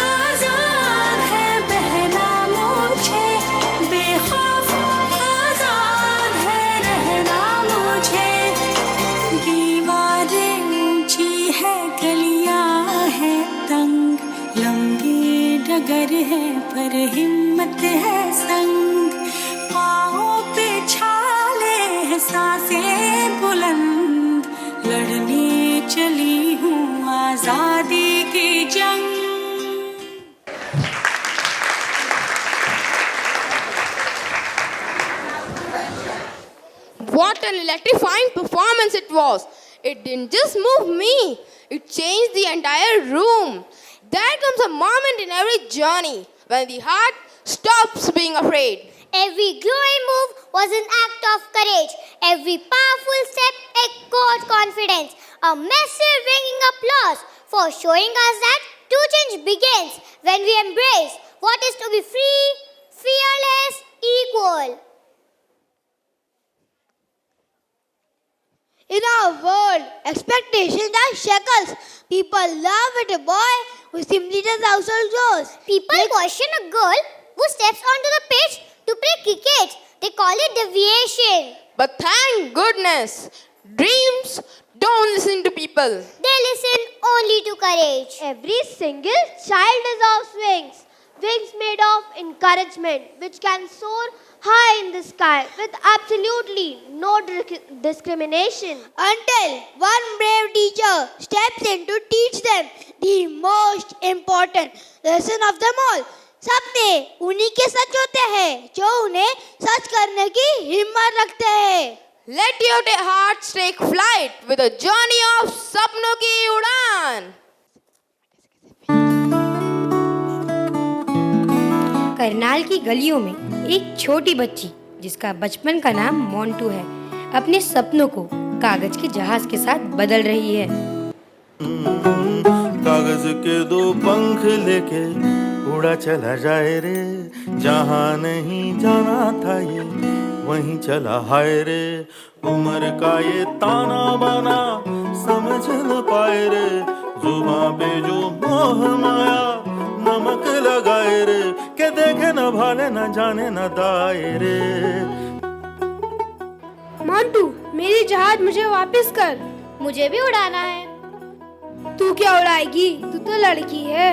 O: आजाद है बहना मुझे, बेखौफ आजाद है रहना मुझे। दीवारें ऊंची है गलियां है तंग, लंबी डगर है पर हिम्मत है संग, पाँवों पे छाले है सांसें बुलंद, लड़ने चली हूँ आजादी की जंग।
D: What an electrifying performance it was! It didn't just move me, it changed the entire room. There comes a moment in every journey when the heart stops being afraid.
C: Every glowing move was an act of courage. Every powerful step echoed confidence. A massive ringing applause for showing us that true change begins when we embrace what is to be free, fearless, equal.
B: In our world, expectations are shackles. People laugh at a boy who simply does household chores.
C: People question a girl who steps onto the pitch to play cricket. They call it deviation.
D: But thank goodness, dreams don't listen to people.
C: They listen only to courage.
B: Every single child deserves wings. Wings made of encouragement, which can soar high in the sky with absolutely no discrimination.
J: Until one brave teacher steps in to teach them the most important lesson of them all. सपने उन्हीं के सच होते हैं जो उन्हें सच करने की हिम्मत रखते हैं.
D: Let your hearts take flight with a journey of सपनों की उड़ान.
T: करनाल की गलियों में एक छोटी बच्ची जिसका बचपन का नाम मोंटू है अपने सपनों को कागज के जहाज के साथ बदल रही है.
U: कागज के दो पंख लेके उड़ा चला जाए रे, जहाँ नहीं जाना था ये वहीं चला हाय रे. उम्र का ये ताना बाना समझ न पाए रे, जुबां पे जो मोह माया नमक लगाए रे, के देखे न भाले न जाने न दाए रे.
J: मोंटू, मेरी जहाज मुझे वापस कर.
R: मुझे भी उड़ाना है.
J: तू क्या उड़ाएगी? तू तो लड़की है.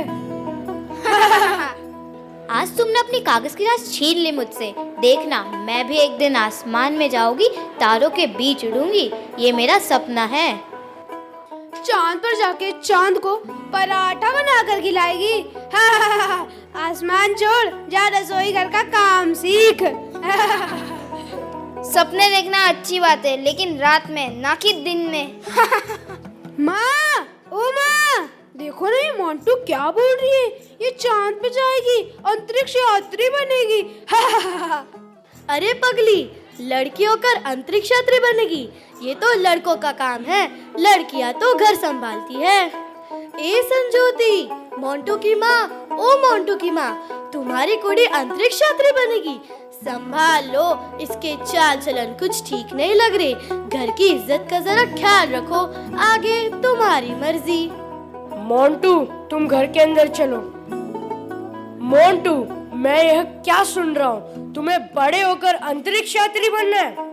R: आज तुमने अपनी कागज की राज छीन ली मुझसे. देखना, मैं भी एक दिन आसमान में जाऊंगी, तारों के बीच उड़ूंगी. ये मेरा सपना है.
J: चांद पर जाके चांद को पराठा बनाकर खिलाएगी. आसमान छोड़, जा रसोई घर का काम सीख.
R: सपने देखना अच्छी बात है, लेकिन रात में, ना कि दिन में.
J: माँ, ओ माँ, देखो ना ये मोंटू क्या बोल रही है. ये चांद पे जाएगी, अंतरिक्ष यात्री बनेगी.
I: अरे पगली, लड़की होकर अंतरिक्ष यात्री बनेगी, ये तो लड़कों का काम है. लड़कियां तो घर संभालती है. ए संजोती, मोंटू की माँ, ओ मोंटू की माँ, तुम्हारी कुड़ी अंतरिक्ष यात्री बनेगी. संभाल लो, इसके चाल चलन कुछ ठीक नहीं लग रहे. घर की इज्जत का जरा ख्याल रखो. आगे तुम्हारी मर्जी.
J: मोंटू, तुम घर के अंदर चलो. मोंटू, मैं यह क्या सुन रहा हूँ? तुम्हें बड़े होकर अंतरिक्ष यात्री बनना है?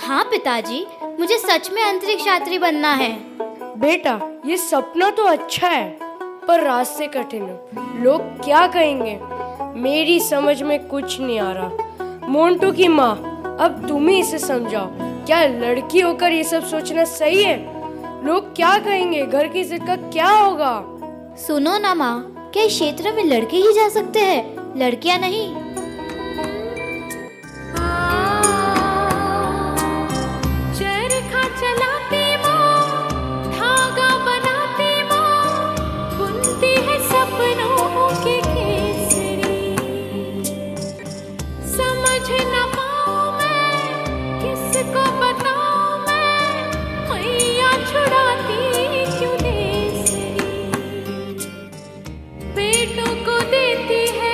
R: हाँ पिताजी, मुझे सच में अंतरिक्ष यात्री बनना है.
J: बेटा, ये सपना तो अच्छा है, पर रास्ते कठिन है. लोग क्या कहेंगे? मेरी समझ में कुछ नहीं आ रहा. मोंटू की माँ, अब तुम ही इसे समझाओ. क्या लड़की होकर ये सब सोचना सही है? लोग क्या कहेंगे? घर की इज्जत का क्या होगा?
R: सुनो ना माँ, क्या इस क्षेत्र में लड़के ही जा सकते हैं, लड़कियां नहीं?
E: चरखा चलाती माँ, धागा बनाती माँ, बुनती है बेटों को देती है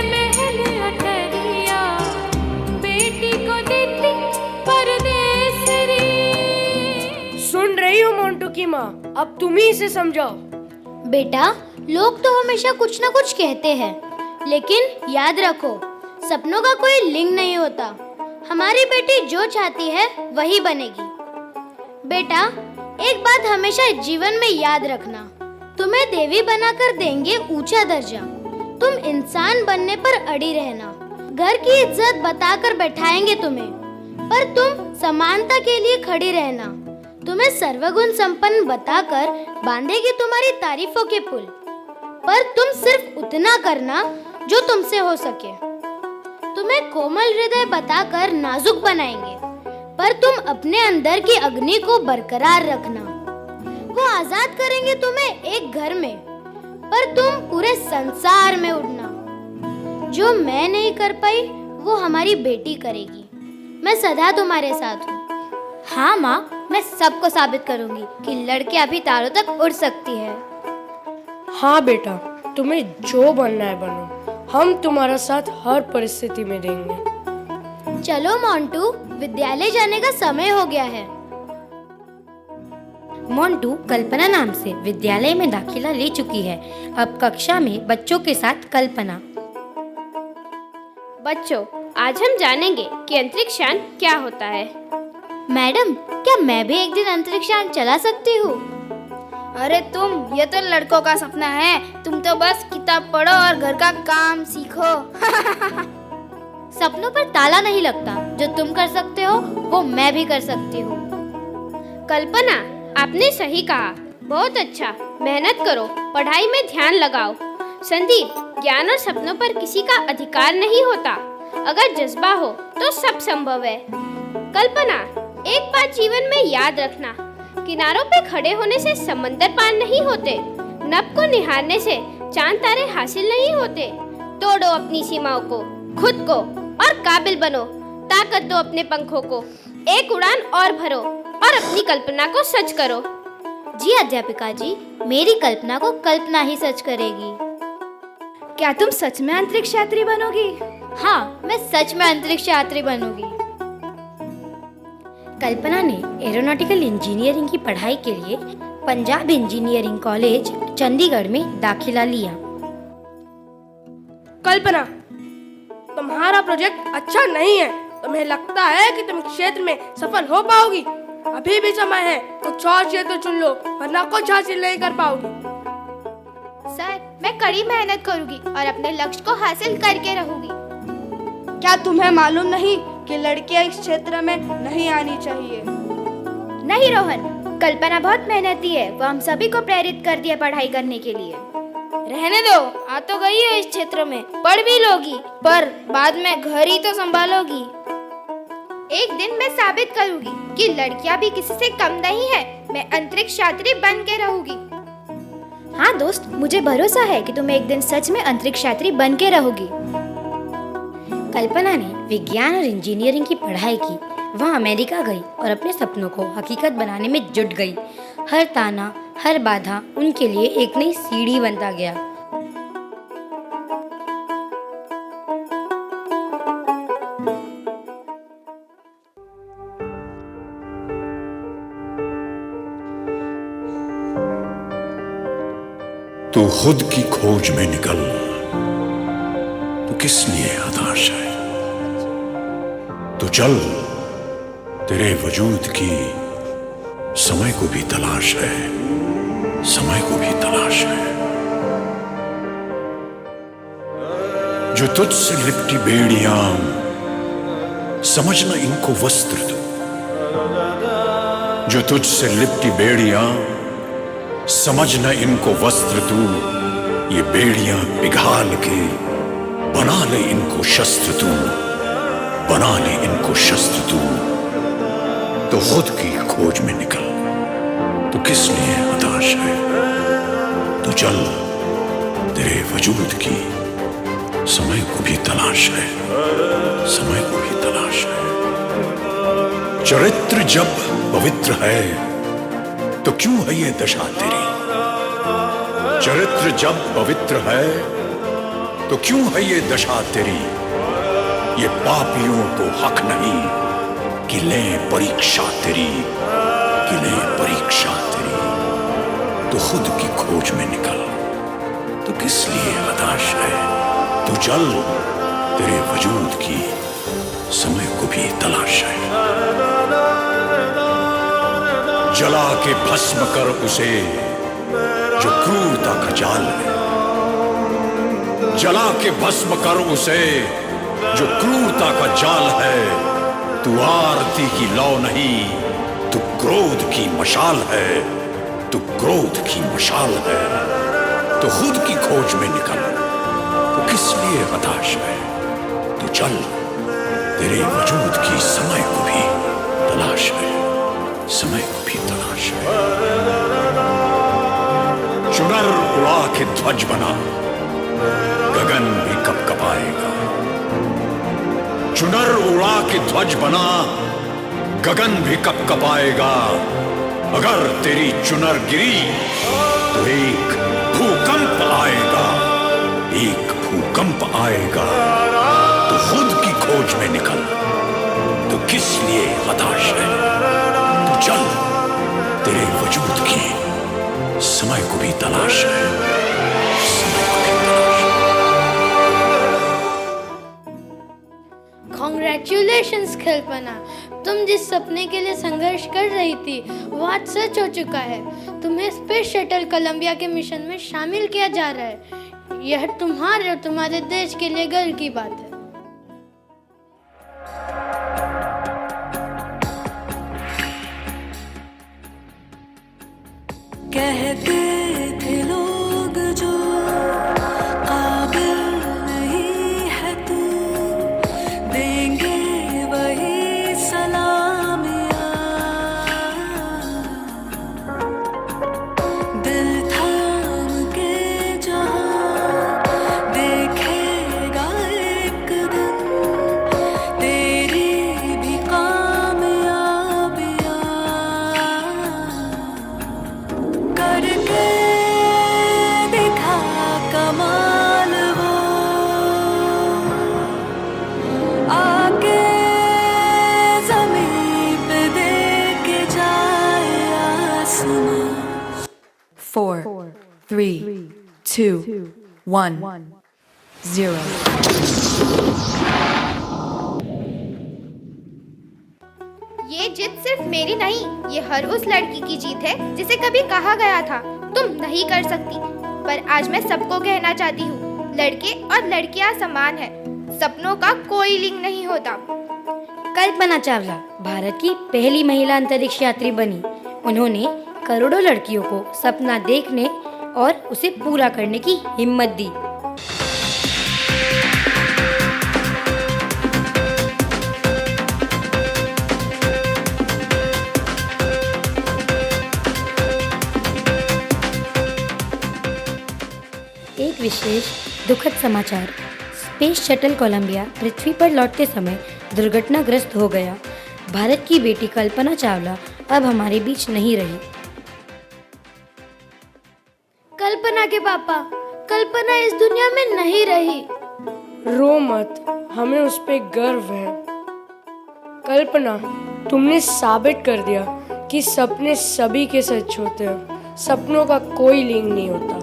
E: महल अटरिया, बेटी को देती परदेसरी।
J: सुन रही हो मोंटू की माँ, अब तुम ही इसे समझाओ।
R: बेटा, लोग तो हमेशा कुछ ना कुछ कहते हैं, लेकिन याद रखो, सपनों का कोई लिंग नहीं होता। हमारी बेटी जो चाहती है वही बनेगी। बेटा, एक बात हमेशा जीवन में याद रखना, तुम्हें देवी बनाकर देंगे ऊंचा दर्जा, तुम इंसान बनने पर अड़ी रहना। घर की इज्जत बताकर बैठाएंगे तुम्हें, पर तुम समानता के लिए खड़ी रहना। तुम्हें सर्वगुण संपन्न बताकर बांधेगी तुम्हारी तारीफों के पुल, पर तुम सिर्फ उतना करना जो तुमसे हो सके। तुम्हें कोमल हृदय बताकर नाजुक बनाएंगे, पर तुम अपने अंदर की अग्नि को बरकरार रखना। वो आजाद करेंगे तुम्हें एक घर में, पर तुम पूरे संसार में उड़ना। जो मैं नहीं कर पाई वो हमारी बेटी करेगी। मैं सदा तुम्हारे साथ हूँ। हाँ माँ, मैं सबको साबित करूंगी कि लड़कियां भी तारों तक उड़ सकती है।
J: हाँ बेटा, तुम्हें जो बनना है बनो, हम तुम्हारा साथ हर परिस्थिति में रहेंगे।
R: चलो मोंटू, विद्यालय जाने का समय हो गया है।
T: मोंटू कल्पना नाम से विद्यालय में दाखिला ले चुकी है। अब कक्षा में बच्चों के साथ कल्पना।
G: बच्चों, आज हम जानेंगे कि अंतरिक्ष यान क्या होता है।
R: मैडम, क्या मैं भी एक दिन अंतरिक्ष यान चला सकती हूँ?
I: अरे तुम, ये तो लड़कों का सपना है। तुम तो बस किताब पढ़ो और घर का काम सीखो।
R: सपनों पर ताला नहीं लगता। जो तुम कर सकते हो वो मैं भी कर सकती हूँ।
G: कल्पना, आपने सही कहा। बहुत अच्छा, मेहनत करो, पढ़ाई में ध्यान लगाओ। संदीप, ज्ञान और सपनों पर किसी का अधिकार नहीं होता। अगर जज्बा हो तो सब संभव है। कल्पना, एक बात जीवन में याद रखना, किनारों पे खड़े होने से समंदर पार नहीं होते, नभ को निहारने से चांद तारे हासिल नहीं होते। तोड़ो अपनी सीमाओं को, खुद को, और काबिल बनो। ताकत दो अपने पंखों को, एक उड़ान और भरो और अपनी कल्पना को सच करो।
R: जी अध्यापिका जी, मेरी कल्पना को कल्पना ही सच करेगी।
I: क्या तुम सच में अंतरिक्ष यात्री बनोगी?
R: हाँ, मैं सच में अंतरिक्ष यात्री बनूंगी।
T: कल्पना ने एरोनॉटिकल इंजीनियरिंग की पढ़ाई के लिए पंजाब इंजीनियरिंग कॉलेज चंडीगढ़ में दाखिला लिया।
J: कल्पना, तुम्हारा प्रोजेक्ट अच्छा नहीं है। तुम्हें लगता है कि तुम क्षेत्र में सफल हो पाओगी? अभी भी समय है, कुछ और क्षेत्र चुन लो, वरना कुछ हासिल नहीं कर पाओगी।
G: सर, मैं कड़ी मेहनत करूंगी और अपने लक्ष्य को हासिल करके रहूंगी।
L: क्या तुम्हें मालूम नहीं कि लड़कियां इस क्षेत्र में नहीं आनी चाहिए?
G: नहीं रोहन, कल्पना बहुत मेहनती है। वो हम सभी को प्रेरित कर दिया पढ़ाई करने के लिए।
I: रहने दो, आ तो गई हो इस क्षेत्र में, पढ़ भी लोगी, पर बाद में घर ही तो संभालोगी।
G: एक दिन मैं साबित करूंगी कि लड़कियां भी किसी से कम नहीं है। मैं अंतरिक्ष यात्री बन के रहूंगी।
R: हाँ दोस्त, मुझे भरोसा है कि तुम एक दिन सच में अंतरिक्ष यात्री बन के रहोगी।
T: कल्पना ने विज्ञान और इंजीनियरिंग की पढ़ाई की। वह अमेरिका गई और अपने सपनों को हकीकत बनाने में जुट गई। हर ताना, हर बाधा उनके लिए एक नई सीढ़ी बनता गया।
V: तू खुद की खोज में निकल, तू किस लिए हताश है? तू चल, तेरे वजूद की समय को भी तलाश है, समय को भी तलाश है। जो तुझसे लिपटी बेड़ियां, समझना इनको वस्त्र तू। जो तुझसे लिपटी बेड़ियां, समझना इनको वस्त्र तू। ये बेड़ियां पिघाल के बना ले इनको शस्त्र तू, बना ले इनको शस्त्र तू। तो खुद की खोज में निकल, तो किस लिए हताश है? तो चल, तेरे वजूद की समय को भी तलाश है, समय को भी तलाश है। चरित्र जब पवित्र है तो क्यों है ये दशा तेरी? चरित्र जब पवित्र है तो क्यों है ये दशा तेरी? ये पापियों को हक नहीं कि लें परीक्षा तेरी, कि लें परीक्षा तेरी। तो खुद की खोज में निकल, तो किस लिए हताश है? तो चल, तेरे वजूद की समय को भी तलाश है। जला के भस्म कर उसे जो क्रूरता का जाल है, जला के भस्म कर उसे जो क्रूरता का जाल है। तू आरती की लौ नहीं, तू क्रोध की मशाल है, तू क्रोध की मशाल है। तो खुद की खोज में निकल, तो किस लिए हताश है? तो चल, तेरे वजूद की समय को भी तलाश है, समय को भी तलाश है। चुनर उड़ा के ध्वज बना, गगन भी कपकपाएगा। चुनर उड़ा के ध्वज बना, गगन भी कपकपाएगा। अगर तेरी चुनर गिरी तो एक भूकंप आएगा, एक भूकंप आएगा। तो खुद की खोज में निकल, तो किस लिए हताश है? तो चल, तेरे वजूद की समय को भी तलाश है, समय को भी तलाश है।
R: Congratulations कल्पना, तुम जिस सपने के लिए संघर्ष कर रही थी वो आज सच हो चुका है। तुम्हें स्पेस शटल कोलंबिया के मिशन में शामिल किया जा रहा है। यह तुम्हारे और तुम्हारे देश के लिए गर्व की बात है।
O: कहते थे लोग जो काबिल नहीं है तू, देंगे वही सलामियाँ। दिल थाम के जहाँ देखेगा एक दिन तेरी भी कामयाबियाँ। करके दिखा कमाल वो, आके ज़मीन पे दे के जाए आसमां।
M: 4, 3, 2, 1, 0.
N: ये जीत सिर्फ मेरी नहीं, ये हर उस लड़की की जीत है जिसे कभी कहा गया था तुम नहीं कर सकती। पर आज मैं सबको कहना चाहती हूँ, लड़के और लड़कियाँ समान हैं, सपनों का कोई लिंग नहीं होता।
T: कल्पना चावला भारत की पहली महिला अंतरिक्ष यात्री बनी। उन्होंने करोड़ों लड़कियों को सपना देखने और उसे पूरा करने की हिम्मत दी। एक विशेष दुखद समाचार, स्पेस शटल कोलंबिया पृथ्वी पर लौटते समय दुर्घटनाग्रस्त हो गया। भारत की बेटी कल्पना चावला अब हमारे बीच नहीं रही।
R: कल्पना के पापा, कल्पना इस दुनिया में नहीं रही।
J: रो मत, हमें उस पे गर्व है। कल्पना, तुमने साबित कर दिया कि सपने सभी के सच होते हैं, सपनों का कोई लिंग नहीं होता।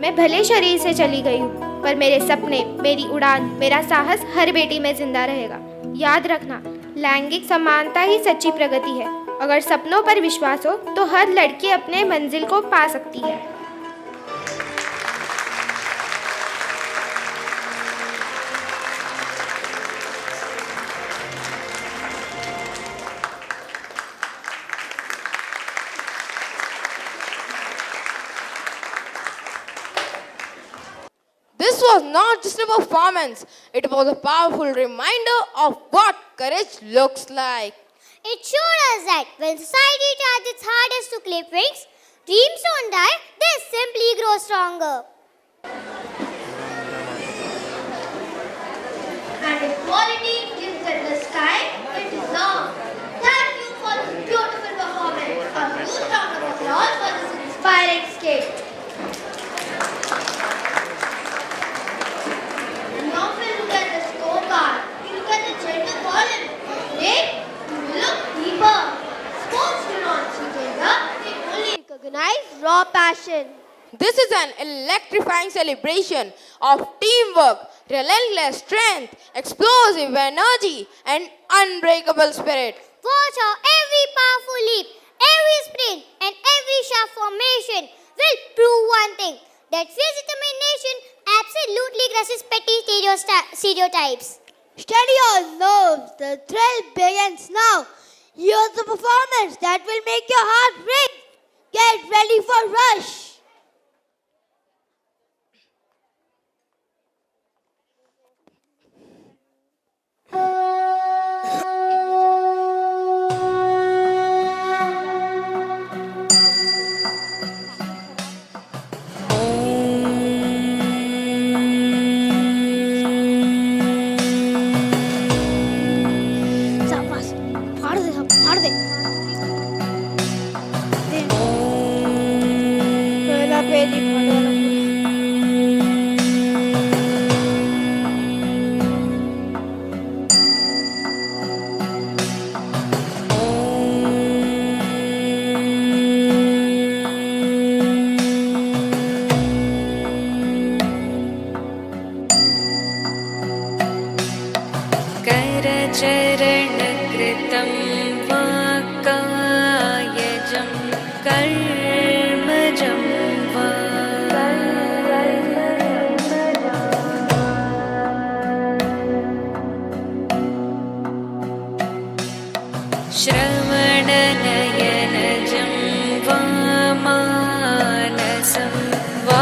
N: मैं भले शरीर से चली गई हूँ, पर मेरे सपने, मेरी उड़ान, मेरा साहस हर बेटी में जिंदा रहेगा। याद रखना, लैंगिक समानता ही सच्ची प्रगति है। अगर सपनों पर विश्वास हो तो हर लड़की अपने मंजिल को पा सकती है।
D: This was not just a performance, it was a powerful reminder of what courage looks like.
C: It showed us that when society tries its hardest to clip wings, dreams don't die, they simply grow stronger.
B: And equality is in the sky, it is on. Thank you for this beautiful performance. A huge round of applause for the citizens. inspiring skit. We often look at the scorecard, we look at the gender column. Today, we will look deeper. Sports do not see gender, they only recognize raw passion.
D: This is an electrifying celebration of teamwork, relentless strength, explosive energy, and unbreakable spirit.
C: Watch how every powerful leap, every sprint, and every sharp formation will prove one thing, that fierce determination absolutely crushes petty stereotypes.
B: Steady your nerves, the thrill begins now. Here's the performance that will make your heart race. Get ready for rush.
O: करचरणकृतं वा कायजं कर्मजं वा श्रवणनयनजं वा मानसं वा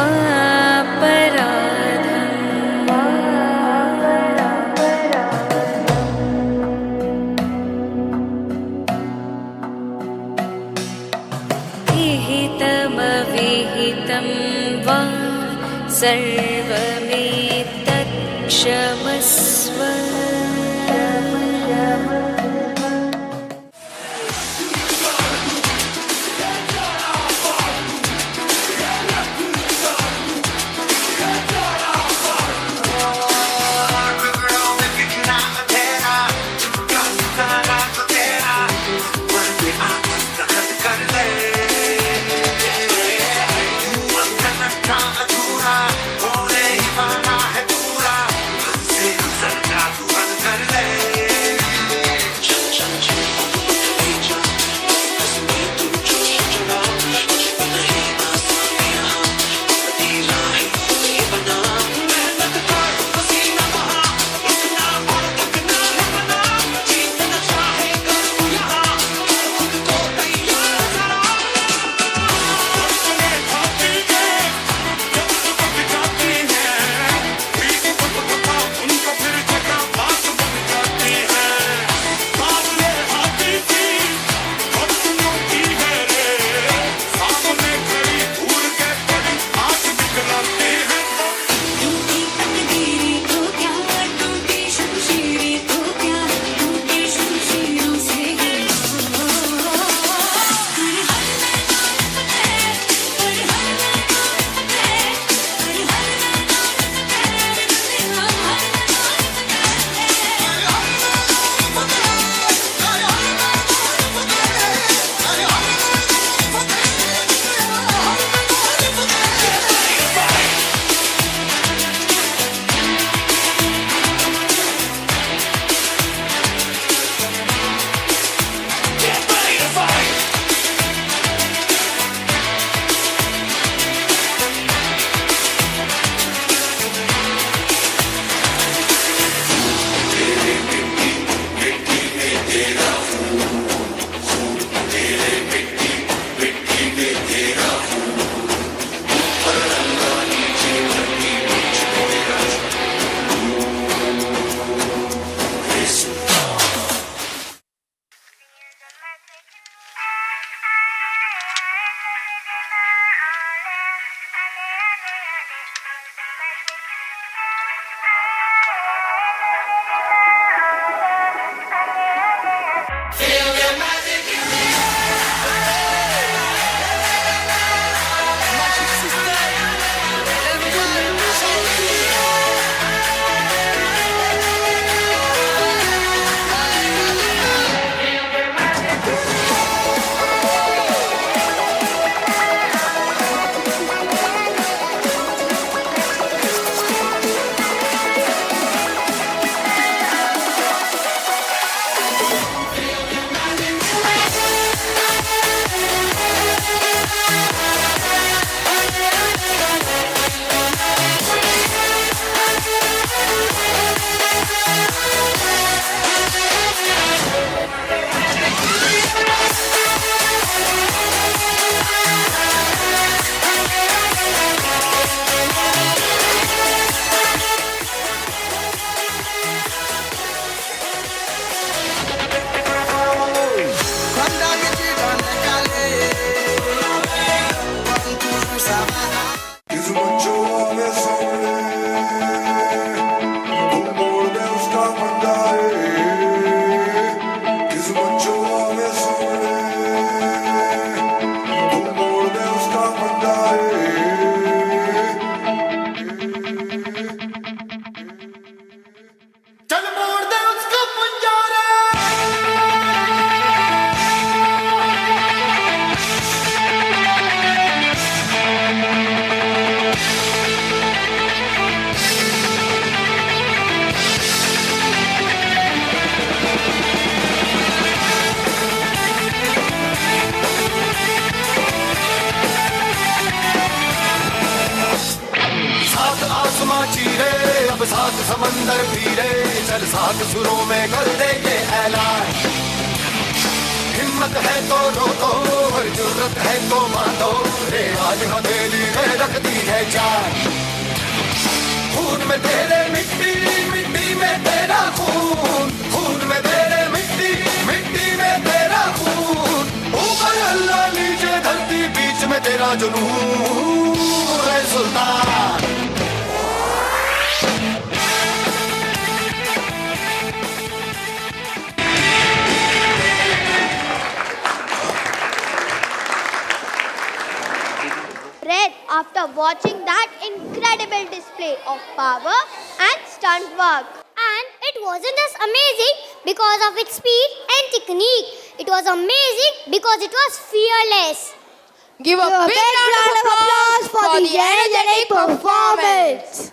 O: विहितं वा सर्वमेतत् क्षमस्व
F: आसमां चीरे, अब सात समंदर पीरे, चल सात सुरों में कर दे ये ऐलान। हिम्मत है तो रो दो, और जुर्रत है तो मानो, रे आज हथेली में रख दी है जान। खून में तेरे मिट्टी, मिट्टी में तेरा खून, खून में तेरे मिट्टी, मिट्टी में तेरा खून। ऊपर अल्लाह नीचे धरती, बीच में तेरा जुनून है सुल्तान।
B: Breath after watching that incredible display of power and stunt work.
C: And it wasn't just amazing because of its speed and technique. It was amazing because it was fearless.
D: Give a big round of applause for the energetic performance.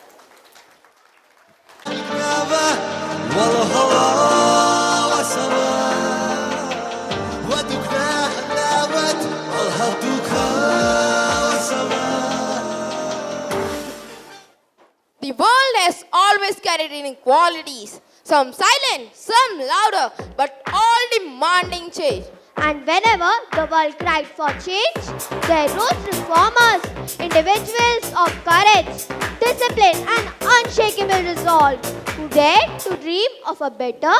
D: The world has always carried inequalities, some silent, some louder, but all demanding change.
B: And whenever the world cried for change, there rose reformers, individuals of courage, discipline and unshakable resolve, who dared to dream of a better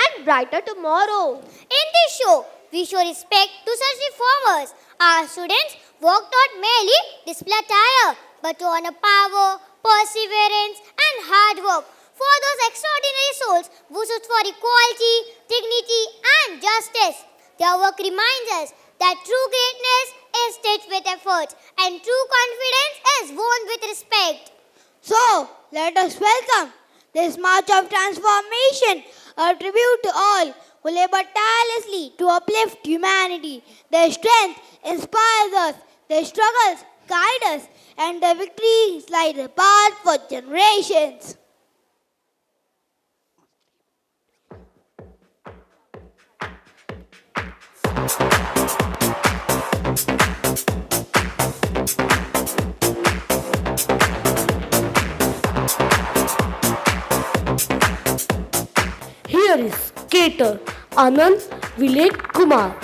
B: and brighter tomorrow.
C: In this show, we show respect to such reformers. Our students worked not merely display attire, but to honor power, perseverance and hard work for those extraordinary souls who stood for equality, dignity and justice. Their work reminds us that true greatness is stitched with effort and true confidence is won with respect.
A: So, let us welcome this march of transformation, a tribute to all who labor tirelessly to uplift humanity. Their strength inspires us, their struggles guide us, and their victories light the path for generations.
J: Here is skater Anand Vilek Kumar.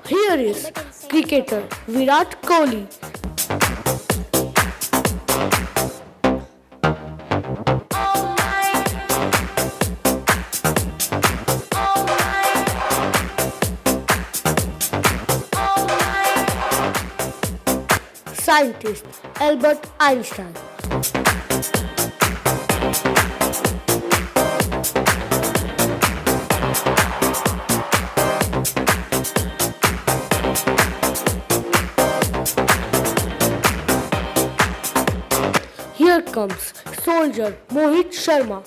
J: Here is cricketer Virat Kohli. Scientist Albert Einstein. Here comes soldier Mohit Sharma.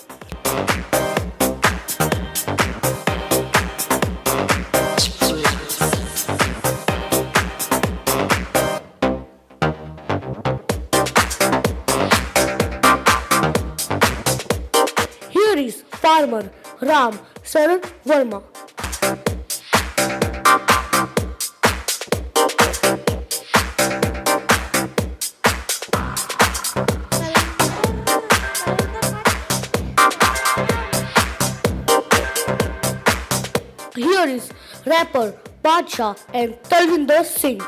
J: Here is farmer Ram Saran Verma. Here is rapper Badshah and Talvinder Singh.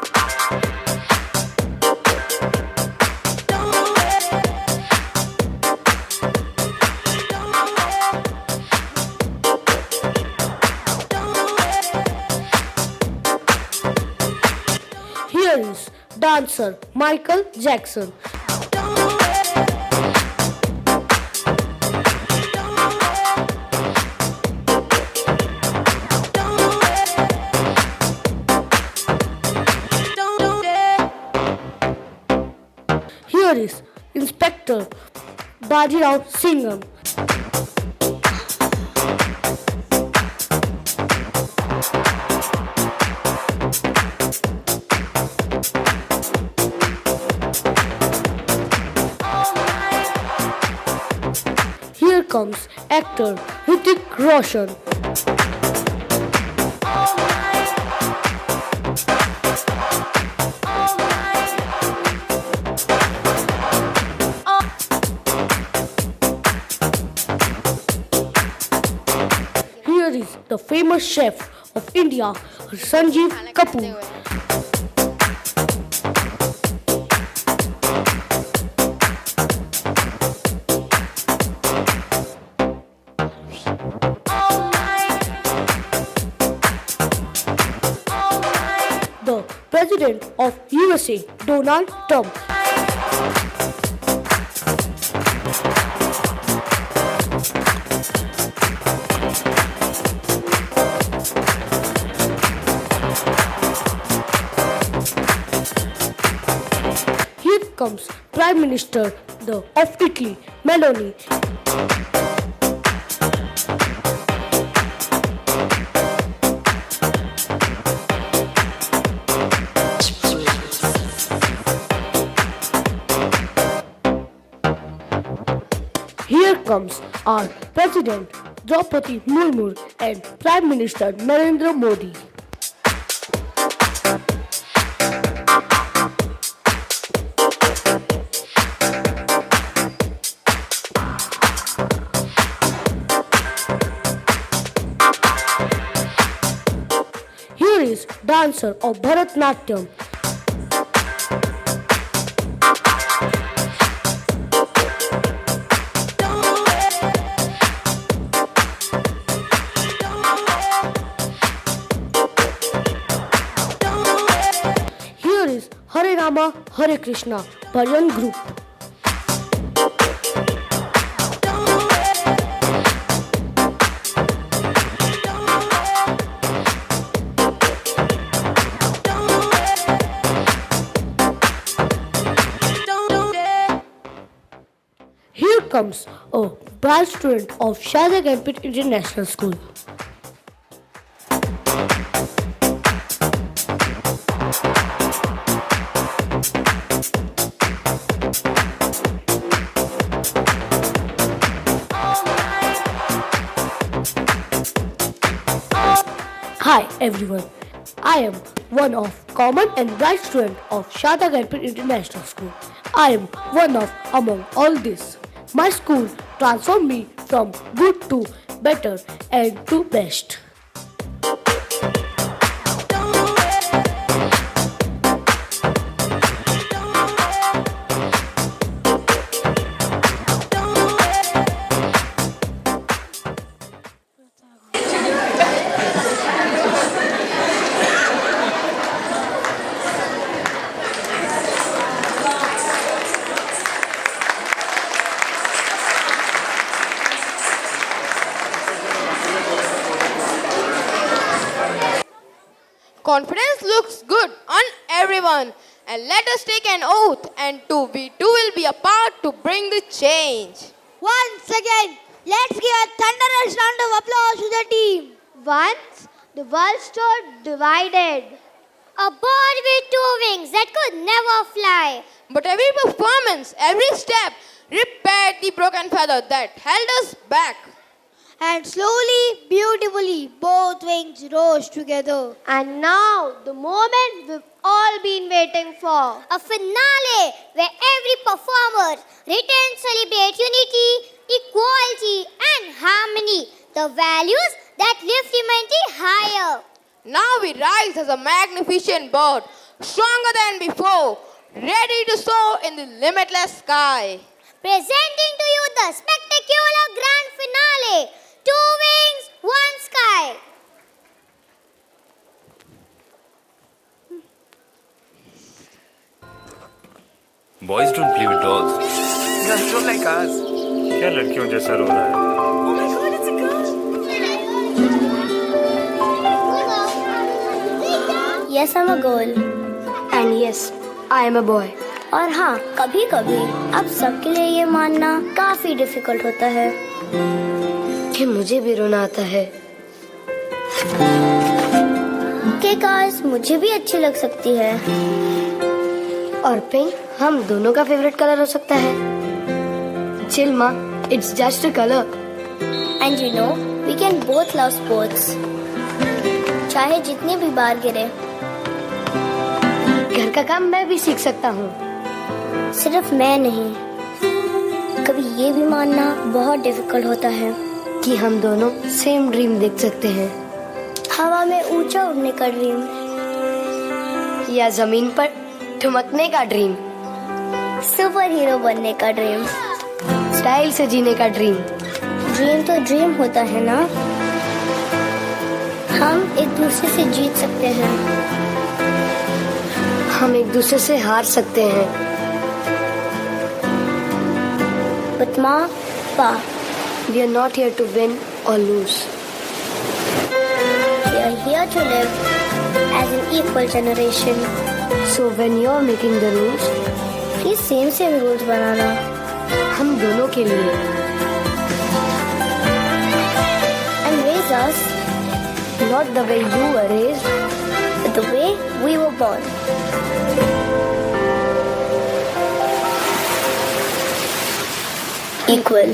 J: Here is dancer Michael Jackson. Here is Inspector Bajirao Singham. comes actor Hrithik Roshan. Here is the famous chef of India, Sanjeev Kapoor. The President of USA, Donald Trump. Here comes Prime Minister of Italy, Meloni. Here comes our President Draupadi Murmu and Prime Minister Narendra Modi. Here is dancer of Bharatanatyam. Here is Hare Rama, Hare Krishna, Bhajan group. Here comes a bad student of Shahida Campit International School. Hi everyone, I am one of common and bright student of Shahida Campit International School. I am one of among all this. My school transformed me from good to better and to best.
D: Confidence looks good on everyone. And let us take an oath, and we too will be a part to bring the change.
A: Once again, let's give a thunderous round of applause to the team.
B: Once the world stood divided.
C: A bird with two wings that could never fly.
D: But every performance, every step, repaired the broken feather that held us back.
A: And slowly, beautifully, both wings rose together.
B: And now, the moment we've all been waiting for.
C: A finale where every performer returns celebrate unity, equality and harmony. The values that lift humanity higher.
D: Now we rise as a magnificent bird, stronger than before, ready to soar in the limitless sky.
C: Presenting to you the spectacular grand finale. 2 wings, 1 sky.
K: Boys don't play with dolls.
P: Girls don't like us.
K: क्या लड़कियों जैसा रो रहा है?
P: Oh my god, it's a girl.
H: Yes, I'm a girl. And yes, I am a boy. और हाँ, कभी कभी अब सबके लिए ये मानना काफी डिफिकल्ट होता है कि मुझे भी रोना आता है कि काश मुझे भी अच्छी लग सकती है और पिंक हम दोनों का फेवरेट कलर हो सकता है chill, Ma. It's just a color.
C: And you know, we can both love sports. चाहे जितनी भी बार गिरे।
H: घर का काम मैं भी सीख सकता हूँ।
C: सिर्फ मैं नहीं। कभी ये भी मानना बहुत डिफिकल्ट होता है
H: कि हम दोनों सेम ड्रीम देख सकते हैं।
C: हवा में ऊंचा उड़ने का ड्रीम
H: या जमीन पर ठुमकने का ड्रीम,
C: सुपर हीरो बनने का ड्रीम,
H: स्टाइल से जीने का ड्रीम।
C: ड्रीम तो ड्रीम होता है ना। हम एक दूसरे से जीत सकते हैं,
H: हम एक दूसरे से हार सकते हैं।
C: But Ma, Pa,
H: we are not here to win or lose.
C: We are here to live as an equal generation.
H: So when you are making the rules,
C: please same rules बनाना।
H: हम दोनों के लिए।
C: And raise us
H: not the way you were raised,
C: but the way we were born. Equal.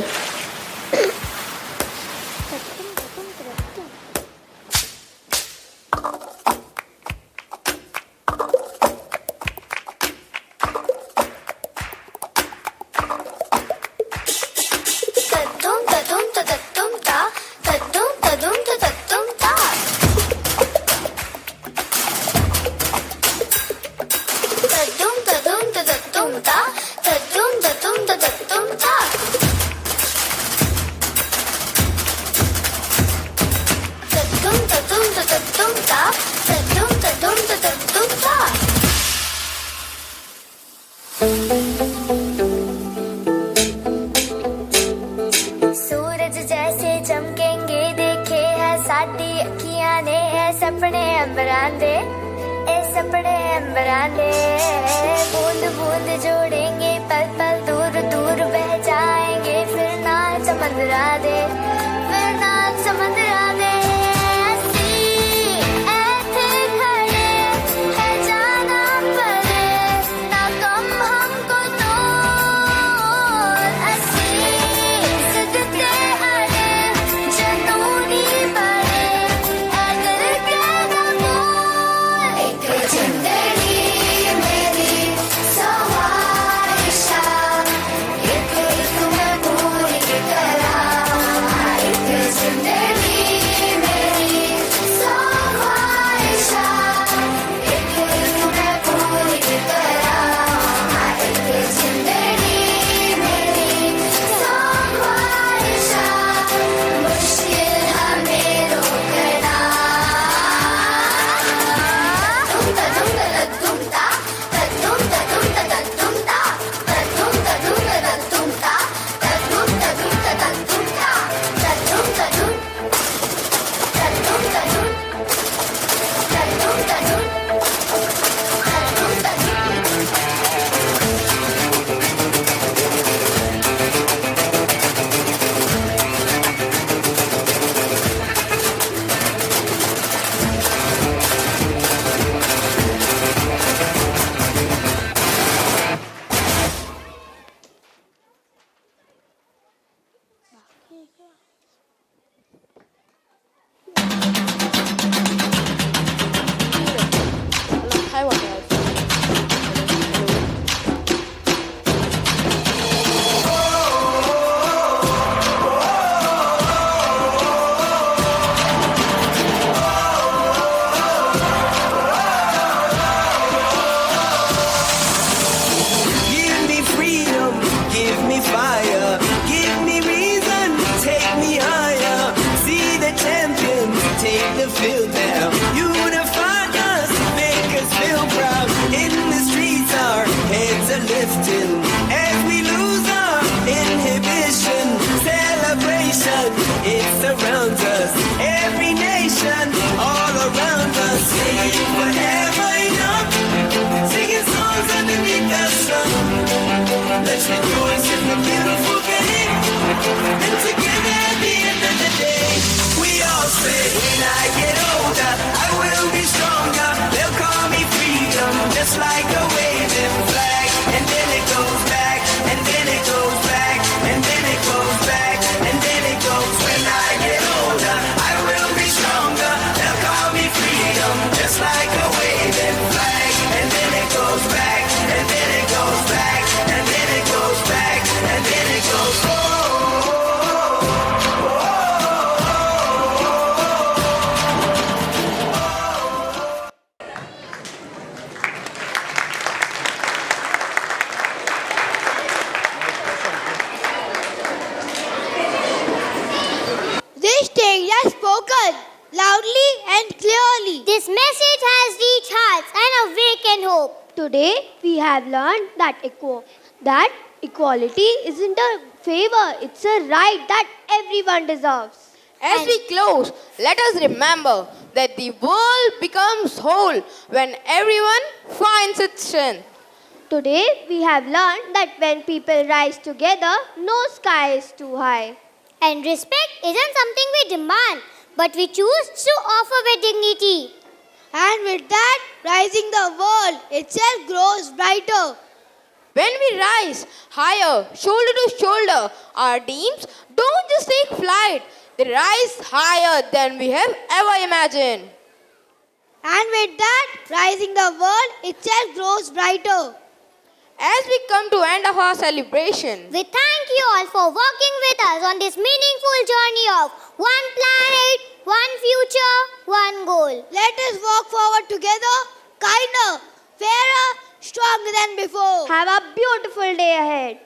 C: सूरज जैसे चमकेंगे देखे है साडी अखियां ने है सपने अंबरांदे ए सपने अंबरांदे बूंद बूंद जोड़ेंगे पल पल दूर दूर बह जाएंगे फिर ना समंदरा दे फिर ना समंदरा दे
O: It surrounds us, every nation, all around us. Singing forever enough, singing songs underneath the sun. Let's rejoice in the beautiful.
A: and clearly.
C: This message has reached hearts and awakened hope.
B: Today we have learned that equality isn't a favor, it's a right that everyone deserves.
D: As we close, let us remember that the world becomes whole when everyone finds its strength.
B: Today we have learned that when people rise together, no sky is too high.
C: And respect isn't something we demand, but we choose to offer with dignity.
A: And with that, rising the world itself grows brighter.
D: When we rise higher, shoulder to shoulder, our dreams don't just take flight, they rise higher than we have ever imagined.
A: And with that, rising the world itself grows brighter.
D: As we come to end of our celebration,
C: we thank you all for walking with us on this meaningful journey of one planet, one future, one goal.
A: Let us walk forward together, kinder, fairer, stronger than before.
B: Have a beautiful day ahead.